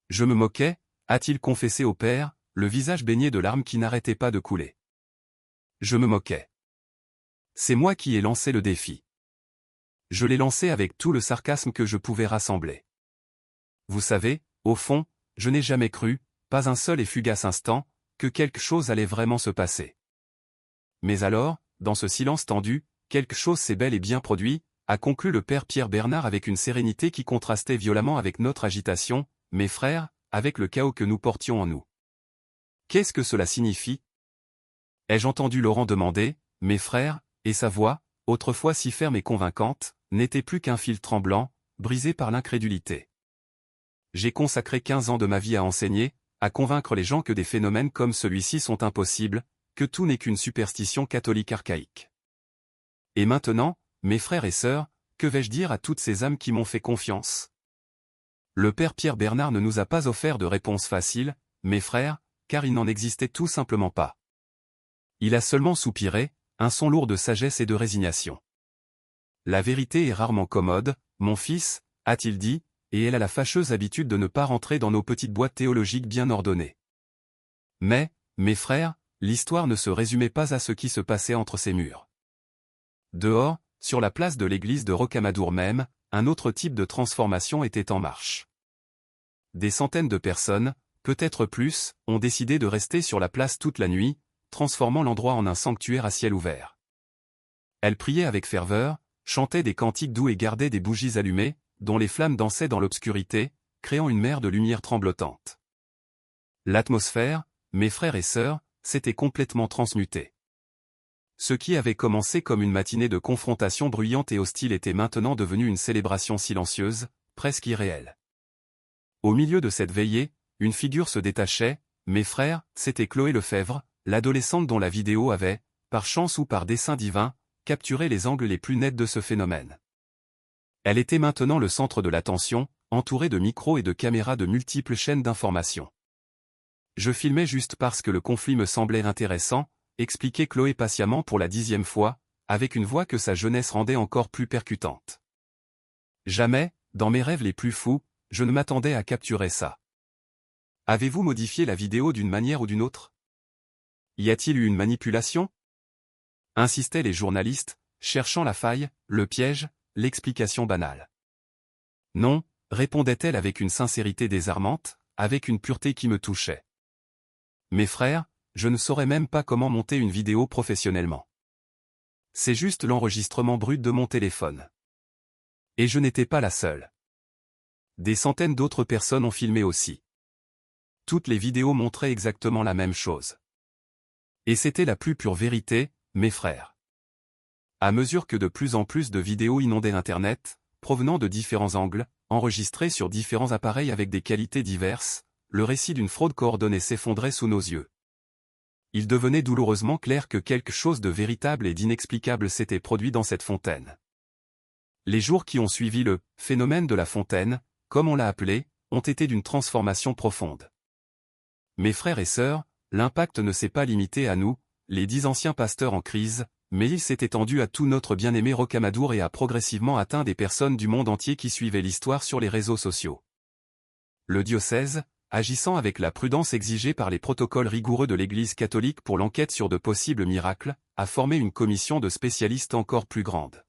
Je me moquais, a-t-il confessé au père, le visage baigné de larmes qui n'arrêtaient pas de couler. Je me moquais. C'est moi qui ai lancé le défi. Je l'ai lancé avec tout le sarcasme que je pouvais rassembler. Vous savez, au fond, je n'ai jamais cru, pas un seul et fugace instant, que quelque chose allait vraiment se passer. Mais alors, dans ce silence tendu, quelque chose s'est bel et bien produit, a conclu le père Pierre Bernard avec une sérénité qui contrastait violemment avec notre agitation, mes frères, avec le chaos que nous portions en nous. Qu'est-ce que cela signifie? Ai-je entendu Laurent demander, mes frères, et sa voix, autrefois si ferme et convaincante, n'était plus qu'un fil tremblant, brisé par l'incrédulité. J'ai consacré 15 ans de ma vie à enseigner, à convaincre les gens que des phénomènes comme celui-ci sont impossibles, que tout n'est qu'une superstition catholique archaïque. Et maintenant, mes frères et sœurs, que vais-je dire à toutes ces âmes qui m'ont fait confiance? Le père Pierre Bernard ne nous a pas offert de réponse facile, mes frères, car il n'en existait tout simplement pas. Il a seulement soupiré, un son lourd de sagesse et de résignation. La vérité est rarement commode, mon fils, a-t-il dit, et elle a la fâcheuse habitude de ne pas rentrer dans nos petites boîtes théologiques bien ordonnées. Mais, mes frères, l'histoire ne se résumait pas à ce qui se passait entre ces murs. Dehors, sur la place de l'église de Rocamadour même, un autre type de transformation était en marche. Des centaines de personnes, peut-être plus, ont décidé de rester sur la place toute la nuit, transformant l'endroit en un sanctuaire à ciel ouvert. Elles priaient avec ferveur, chantaient des cantiques doux et gardaient des bougies allumées, dont les flammes dansaient dans l'obscurité, créant une mer de lumière tremblotante. L'atmosphère, mes frères et sœurs, s'était complètement transmutée. Ce qui avait commencé comme une matinée de confrontation bruyante et hostile était maintenant devenu une célébration silencieuse, presque irréelle. Au milieu de cette veillée, une figure se détachait, mes frères, c'était Chloé Lefebvre, l'adolescente dont la vidéo avait, par chance ou par dessein divin, capturé les angles les plus nets de ce phénomène. Elle était maintenant le centre de l'attention, entourée de micros et de caméras de multiples chaînes d'information. Je filmais juste parce que le conflit me semblait intéressant, expliquait Chloé patiemment pour la 10e fois, avec une voix que sa jeunesse rendait encore plus percutante. Jamais, dans mes rêves les plus fous, je ne m'attendais à capturer ça. Avez-vous modifié la vidéo d'une manière ou d'une autre? Y a-t-il eu une manipulation? Insistaient les journalistes, cherchant la faille, le piège, l'explication banale. Non, répondait-elle avec une sincérité désarmante, avec une pureté qui me touchait. Mes frères, je ne saurais même pas comment monter une vidéo professionnellement. C'est juste l'enregistrement brut de mon téléphone. Et je n'étais pas la seule. Des centaines d'autres personnes ont filmé aussi. Toutes les vidéos montraient exactement la même chose. Et c'était la plus pure vérité, mes frères. À mesure que de plus en plus de vidéos inondaient Internet, provenant de différents angles, enregistrées sur différents appareils avec des qualités diverses, le récit d'une fraude coordonnée s'effondrait sous nos yeux. Il devenait douloureusement clair que quelque chose de véritable et d'inexplicable s'était produit dans cette fontaine. Les jours qui ont suivi le « phénomène de la fontaine », comme on l'a appelé, ont été d'une transformation profonde. Mes frères et sœurs, l'impact ne s'est pas limité à nous, les 10 anciens pasteurs en crise, mais il s'est étendu à tout notre bien-aimé Rocamadour et a progressivement atteint des personnes du monde entier qui suivaient l'histoire sur les réseaux sociaux. Le diocèse, agissant avec la prudence exigée par les protocoles rigoureux de l'Église catholique pour l'enquête sur de possibles miracles, a formé une commission de spécialistes encore plus grande.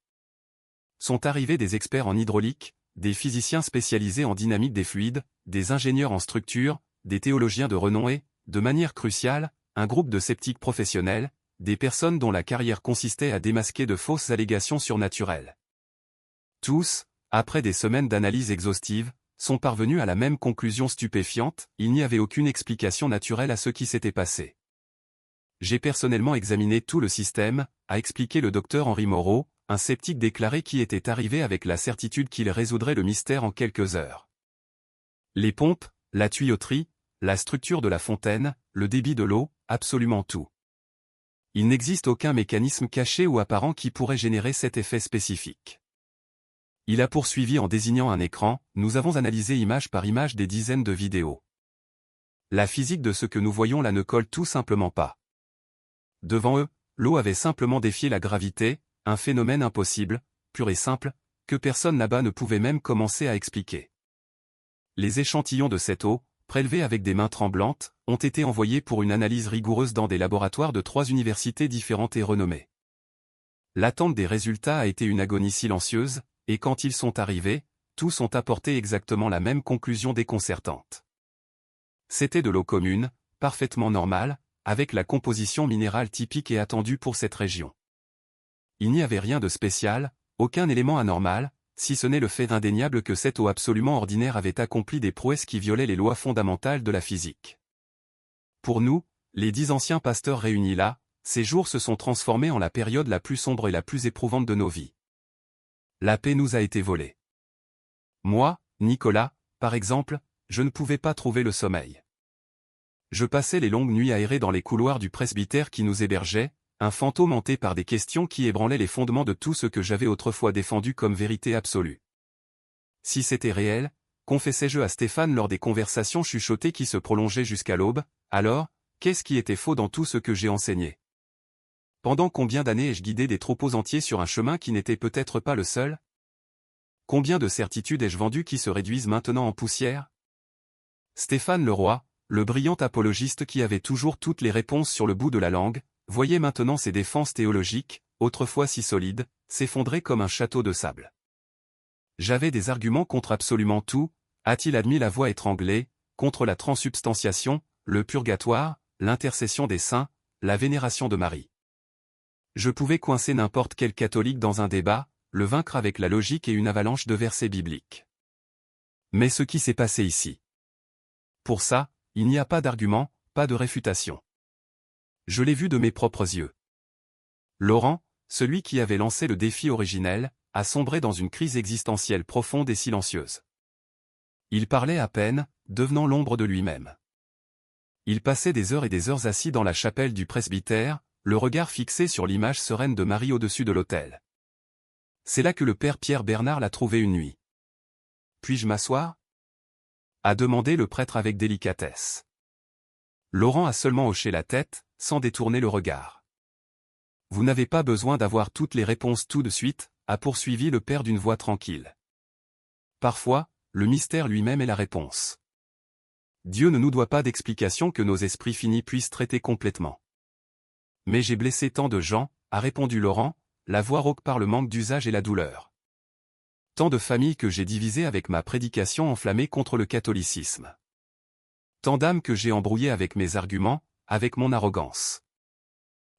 Sont arrivés des experts en hydraulique, des physiciens spécialisés en dynamique des fluides, des ingénieurs en structure, des théologiens de renom et, de manière cruciale, un groupe de sceptiques professionnels, des personnes dont la carrière consistait à démasquer de fausses allégations surnaturelles. Tous, après des semaines d'analyse exhaustive, sont parvenus à la même conclusion stupéfiante, il n'y avait aucune explication naturelle à ce qui s'était passé. J'ai personnellement examiné tout le système, a expliqué le docteur Henri Moreau, un sceptique déclaré qui était arrivé avec la certitude qu'il résoudrait le mystère en quelques heures. Les pompes, la tuyauterie, la structure de la fontaine, le débit de l'eau, absolument tout. Il n'existe aucun mécanisme caché ou apparent qui pourrait générer cet effet spécifique. Il a poursuivi en désignant un écran, nous avons analysé image par image des dizaines de vidéos. La physique de ce que nous voyons là ne colle tout simplement pas. Devant eux, l'eau avait simplement défié la gravité, un phénomène impossible, pur et simple, que personne là-bas ne pouvait même commencer à expliquer. Les échantillons de cette eau, prélevés avec des mains tremblantes, ont été envoyés pour une analyse rigoureuse dans des laboratoires de 3 universités différentes et renommées. L'attente des résultats a été une agonie silencieuse, et quand ils sont arrivés, tous ont apporté exactement la même conclusion déconcertante. C'était de l'eau commune, parfaitement normale, avec la composition minérale typique et attendue pour cette région. Il n'y avait rien de spécial, aucun élément anormal, si ce n'est le fait indéniable que cette eau absolument ordinaire avait accompli des prouesses qui violaient les lois fondamentales de la physique. Pour nous, les 10 anciens pasteurs réunis là, ces jours se sont transformés en la période la plus sombre et la plus éprouvante de nos vies. La paix nous a été volée. Moi, Nicolas, par exemple, je ne pouvais pas trouver le sommeil. Je passais les longues nuits à errer dans les couloirs du presbytère qui nous hébergeait, un fantôme hanté par des questions qui ébranlaient les fondements de tout ce que j'avais autrefois défendu comme vérité absolue. Si c'était réel, confessais-je à Stéphane lors des conversations chuchotées qui se prolongeaient jusqu'à l'aube, alors, qu'est-ce qui était faux dans tout ce que j'ai enseigné? Pendant combien d'années ai-je guidé des troupeaux entiers sur un chemin qui n'était peut-être pas le seul? Combien de certitudes ai-je vendues qui se réduisent maintenant en poussière? Stéphane Leroy, le brillant apologiste qui avait toujours toutes les réponses sur le bout de la langue, voyait maintenant ses défenses théologiques, autrefois si solides, s'effondrer comme un château de sable. J'avais des arguments contre absolument tout, a-t-il admis la voix étranglée, contre la transsubstantiation, le purgatoire, l'intercession des saints, la vénération de Marie. Je pouvais coincer n'importe quel catholique dans un débat, le vaincre avec la logique et une avalanche de versets bibliques. Mais ce qui s'est passé ici. Pour ça, il n'y a pas d'argument, pas de réfutation. Je l'ai vu de mes propres yeux. Laurent, celui qui avait lancé le défi originel, a sombré dans une crise existentielle profonde et silencieuse. Il parlait à peine, devenant l'ombre de lui-même. Il passait des heures et des heures assis dans la chapelle du presbytère, le regard fixé sur l'image sereine de Marie au-dessus de l'autel. C'est là que le père Pierre Bernard l'a trouvé une nuit. « Puis-je m'asseoir » a demandé le prêtre avec délicatesse. Laurent a seulement hoché la tête, sans détourner le regard. « Vous n'avez pas besoin d'avoir toutes les réponses tout de suite » a poursuivi le père d'une voix tranquille. Parfois, le mystère lui-même est la réponse. Dieu ne nous doit pas d'explication que nos esprits finis puissent traiter complètement. Mais j'ai blessé tant de gens, a répondu Laurent, la voix rauque par le manque d'usage et la douleur. Tant de familles que j'ai divisées avec ma prédication enflammée contre le catholicisme. Tant d'âmes que j'ai embrouillées avec mes arguments, avec mon arrogance.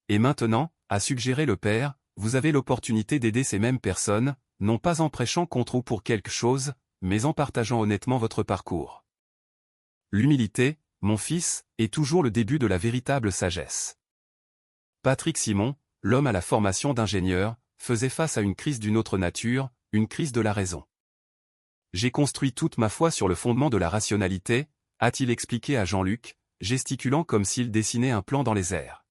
Et maintenant, a suggéré le père, vous avez l'opportunité d'aider ces mêmes personnes, non pas en prêchant contre ou pour quelque chose, mais en partageant honnêtement votre parcours. L'humilité, mon fils, est toujours le début de la véritable sagesse. Patrick Simon, l'homme à la formation d'ingénieur, faisait face à une crise d'une autre nature, une crise de la raison. J'ai construit toute ma foi sur le fondement de la rationalité, a-t-il expliqué à Jean-Luc, gesticulant comme s'il dessinait un plan dans les airs.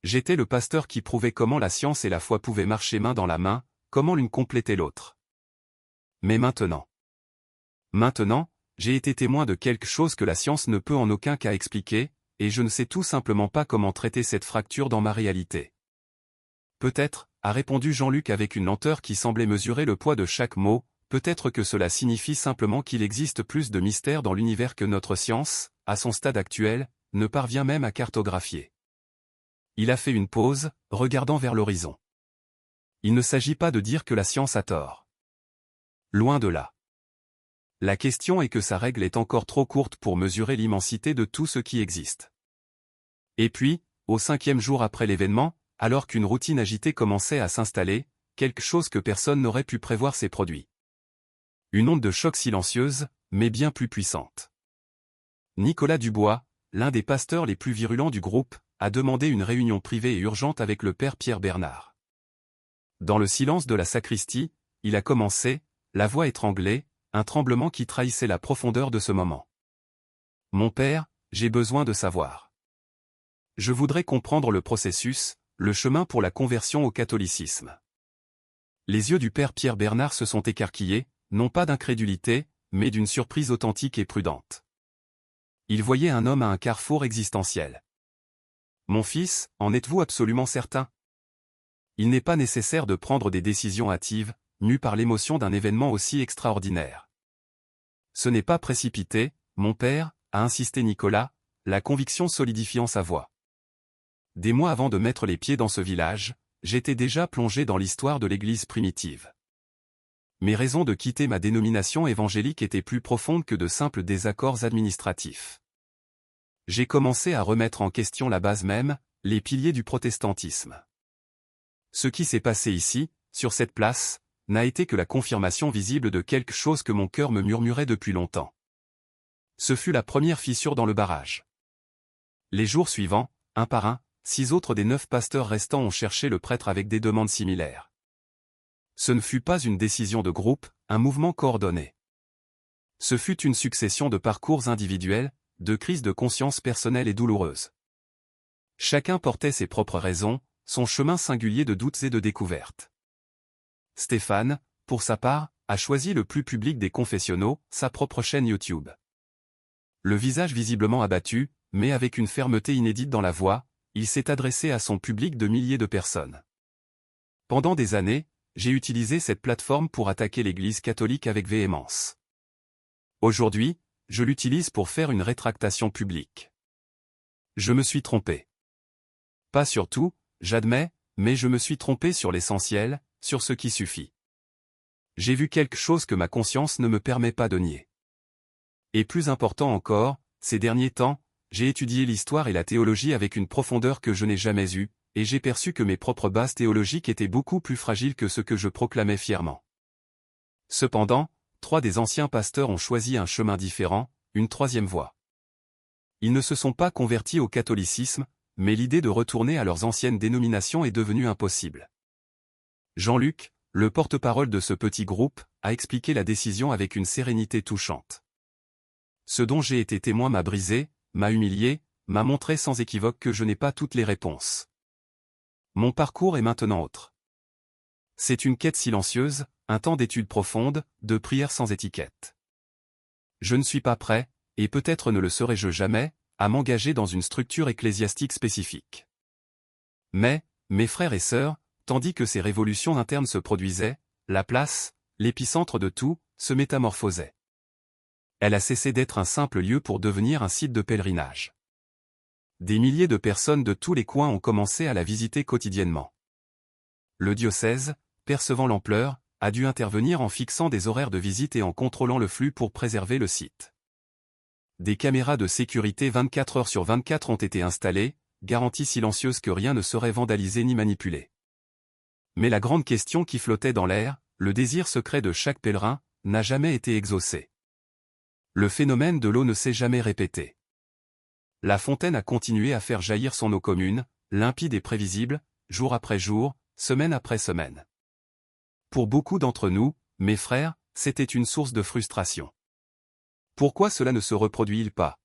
J'étais le pasteur qui prouvait comment la science et la foi pouvaient marcher main dans la main, comment l'une complétait l'autre. Mais maintenant, j'ai été témoin de quelque chose que la science ne peut en aucun cas expliquer, et je ne sais tout simplement pas comment traiter cette fracture dans ma réalité. Peut-être, a répondu Jean-Luc avec une lenteur qui semblait mesurer le poids de chaque mot, peut-être que cela signifie simplement qu'il existe plus de mystères dans l'univers que notre science, à son stade actuel, ne parvient même à cartographier. Il a fait une pause, regardant vers l'horizon. Il ne s'agit pas de dire que la science a tort. Loin de là. La question est que sa règle est encore trop courte pour mesurer l'immensité de tout ce qui existe. Et puis, au 5e jour après l'événement, alors qu'une routine agitée commençait à s'installer, quelque chose que personne n'aurait pu prévoir s'est produit. Une onde de choc silencieuse, mais bien plus puissante. Nicolas Dubois, l'un des pasteurs les plus virulents du groupe, a demandé une réunion privée et urgente avec le père Pierre Bernard. Dans le silence de la sacristie, il a commencé, la voix étranglée, un tremblement qui trahissait la profondeur de ce moment. Mon père, j'ai besoin de savoir. Je voudrais comprendre le processus, le chemin pour la conversion au catholicisme. Les yeux du père Pierre Bernard se sont écarquillés, non pas d'incrédulité, mais d'une surprise authentique et prudente. Il voyait un homme à un carrefour existentiel. Mon fils, en êtes-vous absolument certain? Il n'est pas nécessaire de prendre des décisions hâtives, mues par l'émotion d'un événement aussi extraordinaire. Ce n'est pas précipité, mon père, a insisté Nicolas, la conviction solidifiant sa voix. Des mois avant de mettre les pieds dans ce village, j'étais déjà plongé dans l'histoire de l'Église primitive. Mes raisons de quitter ma dénomination évangélique étaient plus profondes que de simples désaccords administratifs. J'ai commencé à remettre en question la base même, les piliers du protestantisme. Ce qui s'est passé ici, sur cette place, n'a été que la confirmation visible de quelque chose que mon cœur me murmurait depuis longtemps. Ce fut la première fissure dans le barrage. Les jours suivants, un par un, 6 autres des 9 pasteurs restants ont cherché le prêtre avec des demandes similaires. Ce ne fut pas une décision de groupe, un mouvement coordonné. Ce fut une succession de parcours individuels, de crises de conscience personnelles et douloureuses. Chacun portait ses propres raisons, son chemin singulier de doutes et de découvertes. Stéphane, pour sa part, a choisi le plus public des confessionnaux, sa propre chaîne YouTube. Le visage visiblement abattu, mais avec une fermeté inédite dans la voix, il s'est adressé à son public de milliers de personnes. Pendant des années, j'ai utilisé cette plateforme pour attaquer l'Église catholique avec véhémence. Aujourd'hui, je l'utilise pour faire une rétractation publique. Je me suis trompé. Pas sur tout, j'admets, mais je me suis trompé sur l'essentiel, sur ce qui suffit. J'ai vu quelque chose que ma conscience ne me permet pas de nier. Et plus important encore, ces derniers temps, j'ai étudié l'histoire et la théologie avec une profondeur que je n'ai jamais eue, et j'ai perçu que mes propres bases théologiques étaient beaucoup plus fragiles que ce que je proclamais fièrement. Cependant, 3 des anciens pasteurs ont choisi un chemin différent, une 3e voie. Ils ne se sont pas convertis au catholicisme, mais l'idée de retourner à leurs anciennes dénominations est devenue impossible. Jean-Luc, le porte-parole de ce petit groupe, a expliqué la décision avec une sérénité touchante. Ce dont j'ai été témoin m'a brisé, m'a humilié, m'a montré sans équivoque que je n'ai pas toutes les réponses. Mon parcours est maintenant autre. C'est une quête silencieuse, un temps d'étude profonde, de prière sans étiquette. Je ne suis pas prêt, et peut-être ne le serai-je jamais, à m'engager dans une structure ecclésiastique spécifique. Mais, mes frères et sœurs, tandis que ces révolutions internes se produisaient, la place, l'épicentre de tout, se métamorphosait. Elle a cessé d'être un simple lieu pour devenir un site de pèlerinage. Des milliers de personnes de tous les coins ont commencé à la visiter quotidiennement. Le diocèse, percevant l'ampleur, a dû intervenir en fixant des horaires de visite et en contrôlant le flux pour préserver le site. Des caméras de sécurité 24 heures sur 24 ont été installées, garantie silencieuse que rien ne serait vandalisé ni manipulé. Mais la grande question qui flottait dans l'air, le désir secret de chaque pèlerin, n'a jamais été exaucé. Le phénomène de l'eau ne s'est jamais répété. la fontaine a continué à faire jaillir son eau commune, limpide et prévisible, jour après jour, semaine après semaine. Pour beaucoup d'entre nous, mes frères, c'était une source de frustration. Pourquoi cela ne se reproduit-il pas?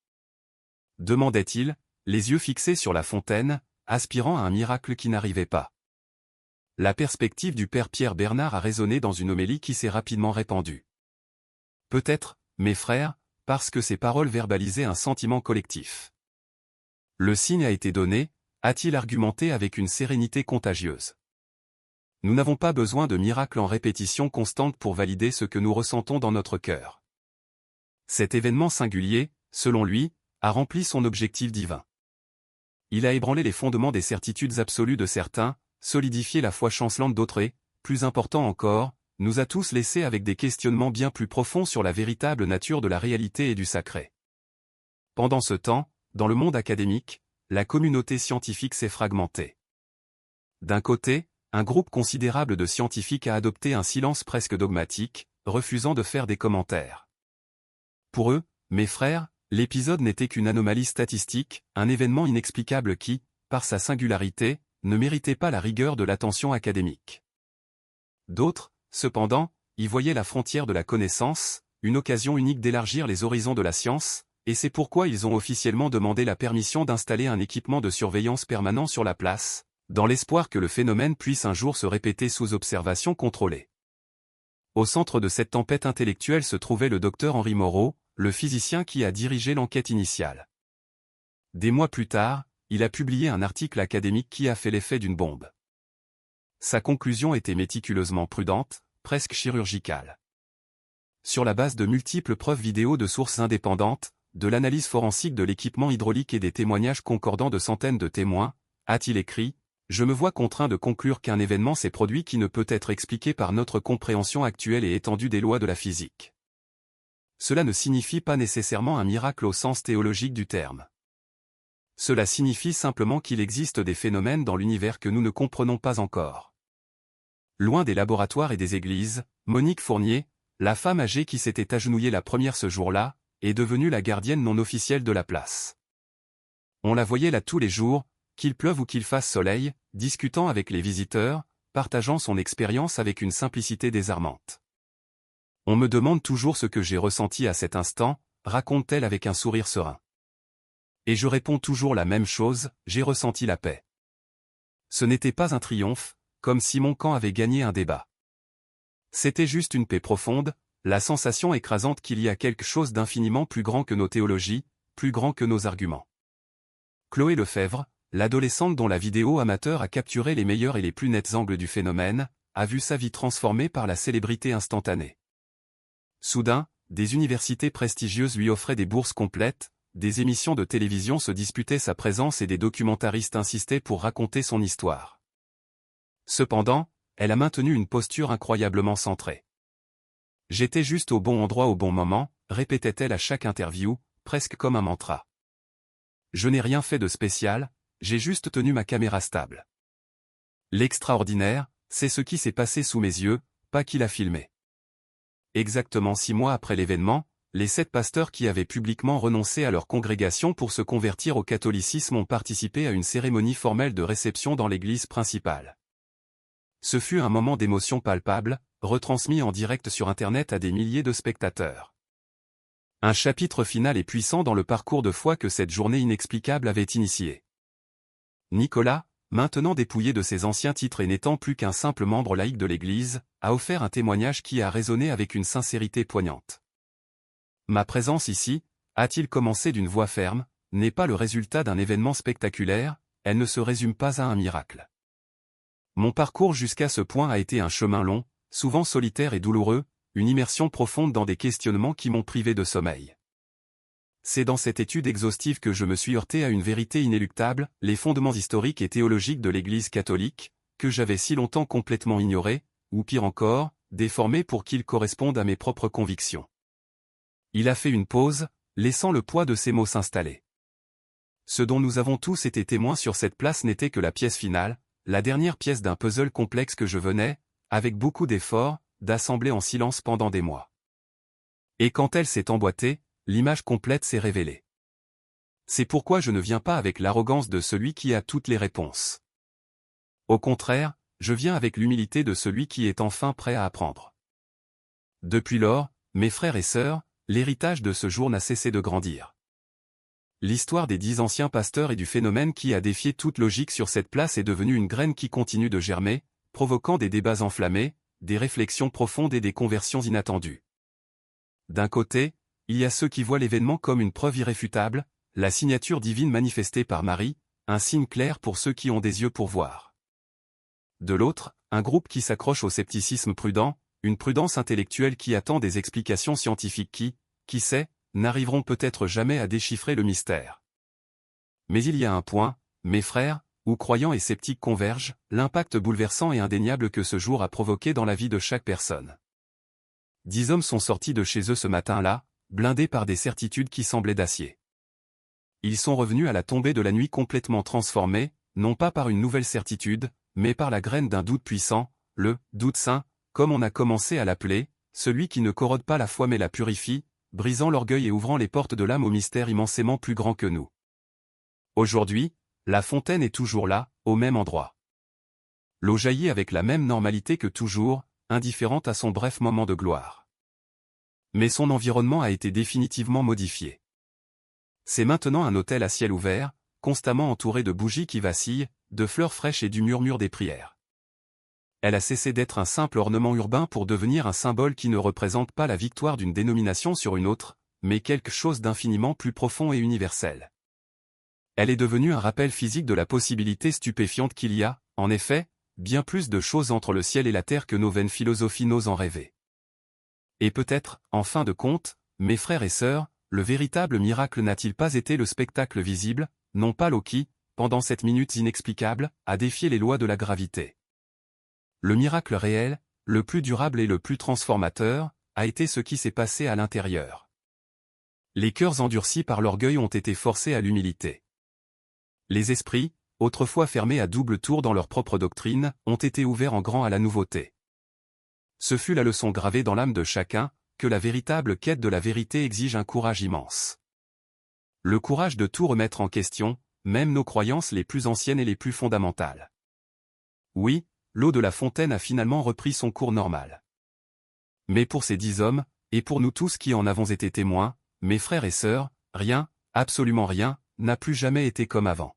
Demandait-il, les yeux fixés sur la fontaine, aspirant à un miracle qui n'arrivait pas. La perspective du père Pierre Bernard a résonné dans une homélie qui s'est rapidement répandue. Peut-être, mes frères, parce que ces paroles verbalisaient un sentiment collectif. Le signe a été donné, a-t-il argumenté avec une sérénité contagieuse. Nous n'avons pas besoin de miracles en répétition constante pour valider ce que nous ressentons dans notre cœur. Cet événement singulier, selon lui, a rempli son objectif divin. Il a ébranlé les fondements des certitudes absolues de certains, solidifié la foi chancelante d'autres et, plus important encore, nous a tous laissés avec des questionnements bien plus profonds sur la véritable nature de la réalité et du sacré. Pendant ce temps, dans le monde académique, la communauté scientifique s'est fragmentée. D'un côté, un groupe considérable de scientifiques a adopté un silence presque dogmatique, refusant de faire des commentaires. Pour eux, mes frères, l'épisode n'était qu'une anomalie statistique, un événement inexplicable qui, par sa singularité, ne méritait pas la rigueur de l'attention académique. D'autres, cependant, y voyaient la frontière de la connaissance, une occasion unique d'élargir les horizons de la science, et c'est pourquoi ils ont officiellement demandé la permission d'installer un équipement de surveillance permanent sur la place, dans l'espoir que le phénomène puisse un jour se répéter sous observation contrôlée. Au centre de cette tempête intellectuelle se trouvait le docteur Henri Moreau, le physicien qui a dirigé l'enquête initiale. Des mois plus tard, il a publié un article académique qui a fait l'effet d'une bombe. Sa conclusion était méticuleusement prudente, presque chirurgicale. Sur la base de multiples preuves vidéo de sources indépendantes, de l'analyse forensique de l'équipement hydraulique et des témoignages concordants de centaines de témoins, a-t-il écrit, « Je me vois contraint de conclure qu'un événement s'est produit qui ne peut être expliqué par notre compréhension actuelle et étendue des lois de la physique. Cela ne signifie pas nécessairement un miracle au sens théologique du terme. Cela signifie simplement qu'il existe des phénomènes dans l'univers que nous ne comprenons pas encore. » Loin des laboratoires et des églises, Monique Fournier, la femme âgée qui s'était agenouillée la première ce jour-là, est devenue la gardienne non officielle de la place. On la voyait là tous les jours, qu'il pleuve ou qu'il fasse soleil, discutant avec les visiteurs, partageant son expérience avec une simplicité désarmante. On me demande toujours ce que j'ai ressenti à cet instant, raconte-t-elle avec un sourire serein. Et je réponds toujours la même chose, j'ai ressenti la paix. Ce n'était pas un triomphe, comme si mon camp avait gagné un débat. C'était juste une paix profonde, la sensation écrasante qu'il y a quelque chose d'infiniment plus grand que nos théologies, plus grand que nos arguments. Chloé Lefebvre, l'adolescente dont la vidéo amateur a capturé les meilleurs et les plus nets angles du phénomène, a vu sa vie transformée par la célébrité instantanée. Soudain, des universités prestigieuses lui offraient des bourses complètes, des émissions de télévision se disputaient sa présence et des documentaristes insistaient pour raconter son histoire. Cependant, elle a maintenu une posture incroyablement centrée. « J'étais juste au bon endroit au bon moment », répétait-elle à chaque interview, presque comme un mantra. « Je n'ai rien fait de spécial, j'ai juste tenu ma caméra stable. L'extraordinaire, c'est ce qui s'est passé sous mes yeux, pas qui l'a filmé. » Exactement 6 mois après l'événement, les 7 pasteurs qui avaient publiquement renoncé à leur congrégation pour se convertir au catholicisme ont participé à une cérémonie formelle de réception dans l'église principale. Ce fut un moment d'émotion palpable, retransmis en direct sur Internet à des milliers de spectateurs. Un chapitre final et puissant dans le parcours de foi que cette journée inexplicable avait initié. Nicolas, maintenant dépouillé de ses anciens titres et n'étant plus qu'un simple membre laïque de l'Église, a offert un témoignage qui a résonné avec une sincérité poignante. « Ma présence ici, a-t-il commencé d'une voix ferme, n'est pas le résultat d'un événement spectaculaire, elle ne se résume pas à un miracle. Mon parcours jusqu'à ce point a été un chemin long, souvent solitaire et douloureux, une immersion profonde dans des questionnements qui m'ont privé de sommeil. C'est dans cette étude exhaustive que je me suis heurté à une vérité inéluctable, les fondements historiques et théologiques de l'Église catholique, que j'avais si longtemps complètement ignorés, ou pire encore, déformés pour qu'ils correspondent à mes propres convictions. » Il a fait une pause, laissant le poids de ces mots s'installer. Ce dont nous avons tous été témoins sur cette place n'était que la pièce finale, la dernière pièce d'un puzzle complexe que je venais, avec beaucoup d'efforts, d'assembler en silence pendant des mois. Et quand elle s'est emboîtée, l'image complète s'est révélée. C'est pourquoi je ne viens pas avec l'arrogance de celui qui a toutes les réponses. Au contraire, je viens avec l'humilité de celui qui est enfin prêt à apprendre. Depuis lors, mes frères et sœurs, l'héritage de ce jour n'a cessé de grandir. L'histoire des 10 anciens pasteurs et du phénomène qui a défié toute logique sur cette place est devenue une graine qui continue de germer, provoquant des débats enflammés, des réflexions profondes et des conversions inattendues. D'un côté, il y a ceux qui voient l'événement comme une preuve irréfutable, la signature divine manifestée par Marie, un signe clair pour ceux qui ont des yeux pour voir. De l'autre, un groupe qui s'accroche au scepticisme prudent, une prudence intellectuelle qui attend des explications scientifiques qui sait, n'arriveront peut-être jamais à déchiffrer le mystère. Mais il y a un point, mes frères, où croyants et sceptiques convergent, l'impact bouleversant et indéniable que ce jour a provoqué dans la vie de chaque personne. 10 hommes sont sortis de chez eux ce matin-là, blindés par des certitudes qui semblaient d'acier. Ils sont revenus à la tombée de la nuit complètement transformés, non pas par une nouvelle certitude, mais par la graine d'un doute puissant, le « doute saint », comme on a commencé à l'appeler, celui qui ne corrode pas la foi mais la purifie, brisant l'orgueil et ouvrant les portes de l'âme au mystère immensément plus grand que nous. Aujourd'hui, la fontaine est toujours là, au même endroit. L'eau jaillit avec la même normalité que toujours, indifférente à son bref moment de gloire. Mais son environnement a été définitivement modifié. C'est maintenant un autel à ciel ouvert, constamment entouré de bougies qui vacillent, de fleurs fraîches et du murmure des prières. Elle a cessé d'être un simple ornement urbain pour devenir un symbole qui ne représente pas la victoire d'une dénomination sur une autre, mais quelque chose d'infiniment plus profond et universel. Elle est devenue un rappel physique de la possibilité stupéfiante qu'il y a, en effet, bien plus de choses entre le ciel et la terre que nos vaines philosophies n'osent en rêver. Et peut-être, en fin de compte, mes frères et sœurs, le véritable miracle n'a-t-il pas été le spectacle visible, non pas l'eau qui, pendant cette minute inexplicable, a défié les lois de la gravité. Le miracle réel, le plus durable et le plus transformateur, a été ce qui s'est passé à l'intérieur. Les cœurs endurcis par l'orgueil ont été forcés à l'humilité. Les esprits, autrefois fermés à double tour dans leur propre doctrine, ont été ouverts en grand à la nouveauté. Ce fut la leçon gravée dans l'âme de chacun, que la véritable quête de la vérité exige un courage immense. Le courage de tout remettre en question, même nos croyances les plus anciennes et les plus fondamentales. Oui, l'eau de la fontaine a finalement repris son cours normal. Mais pour ces 10 hommes, et pour nous tous qui en avons été témoins, mes frères et sœurs, rien, absolument rien, n'a plus jamais été comme avant.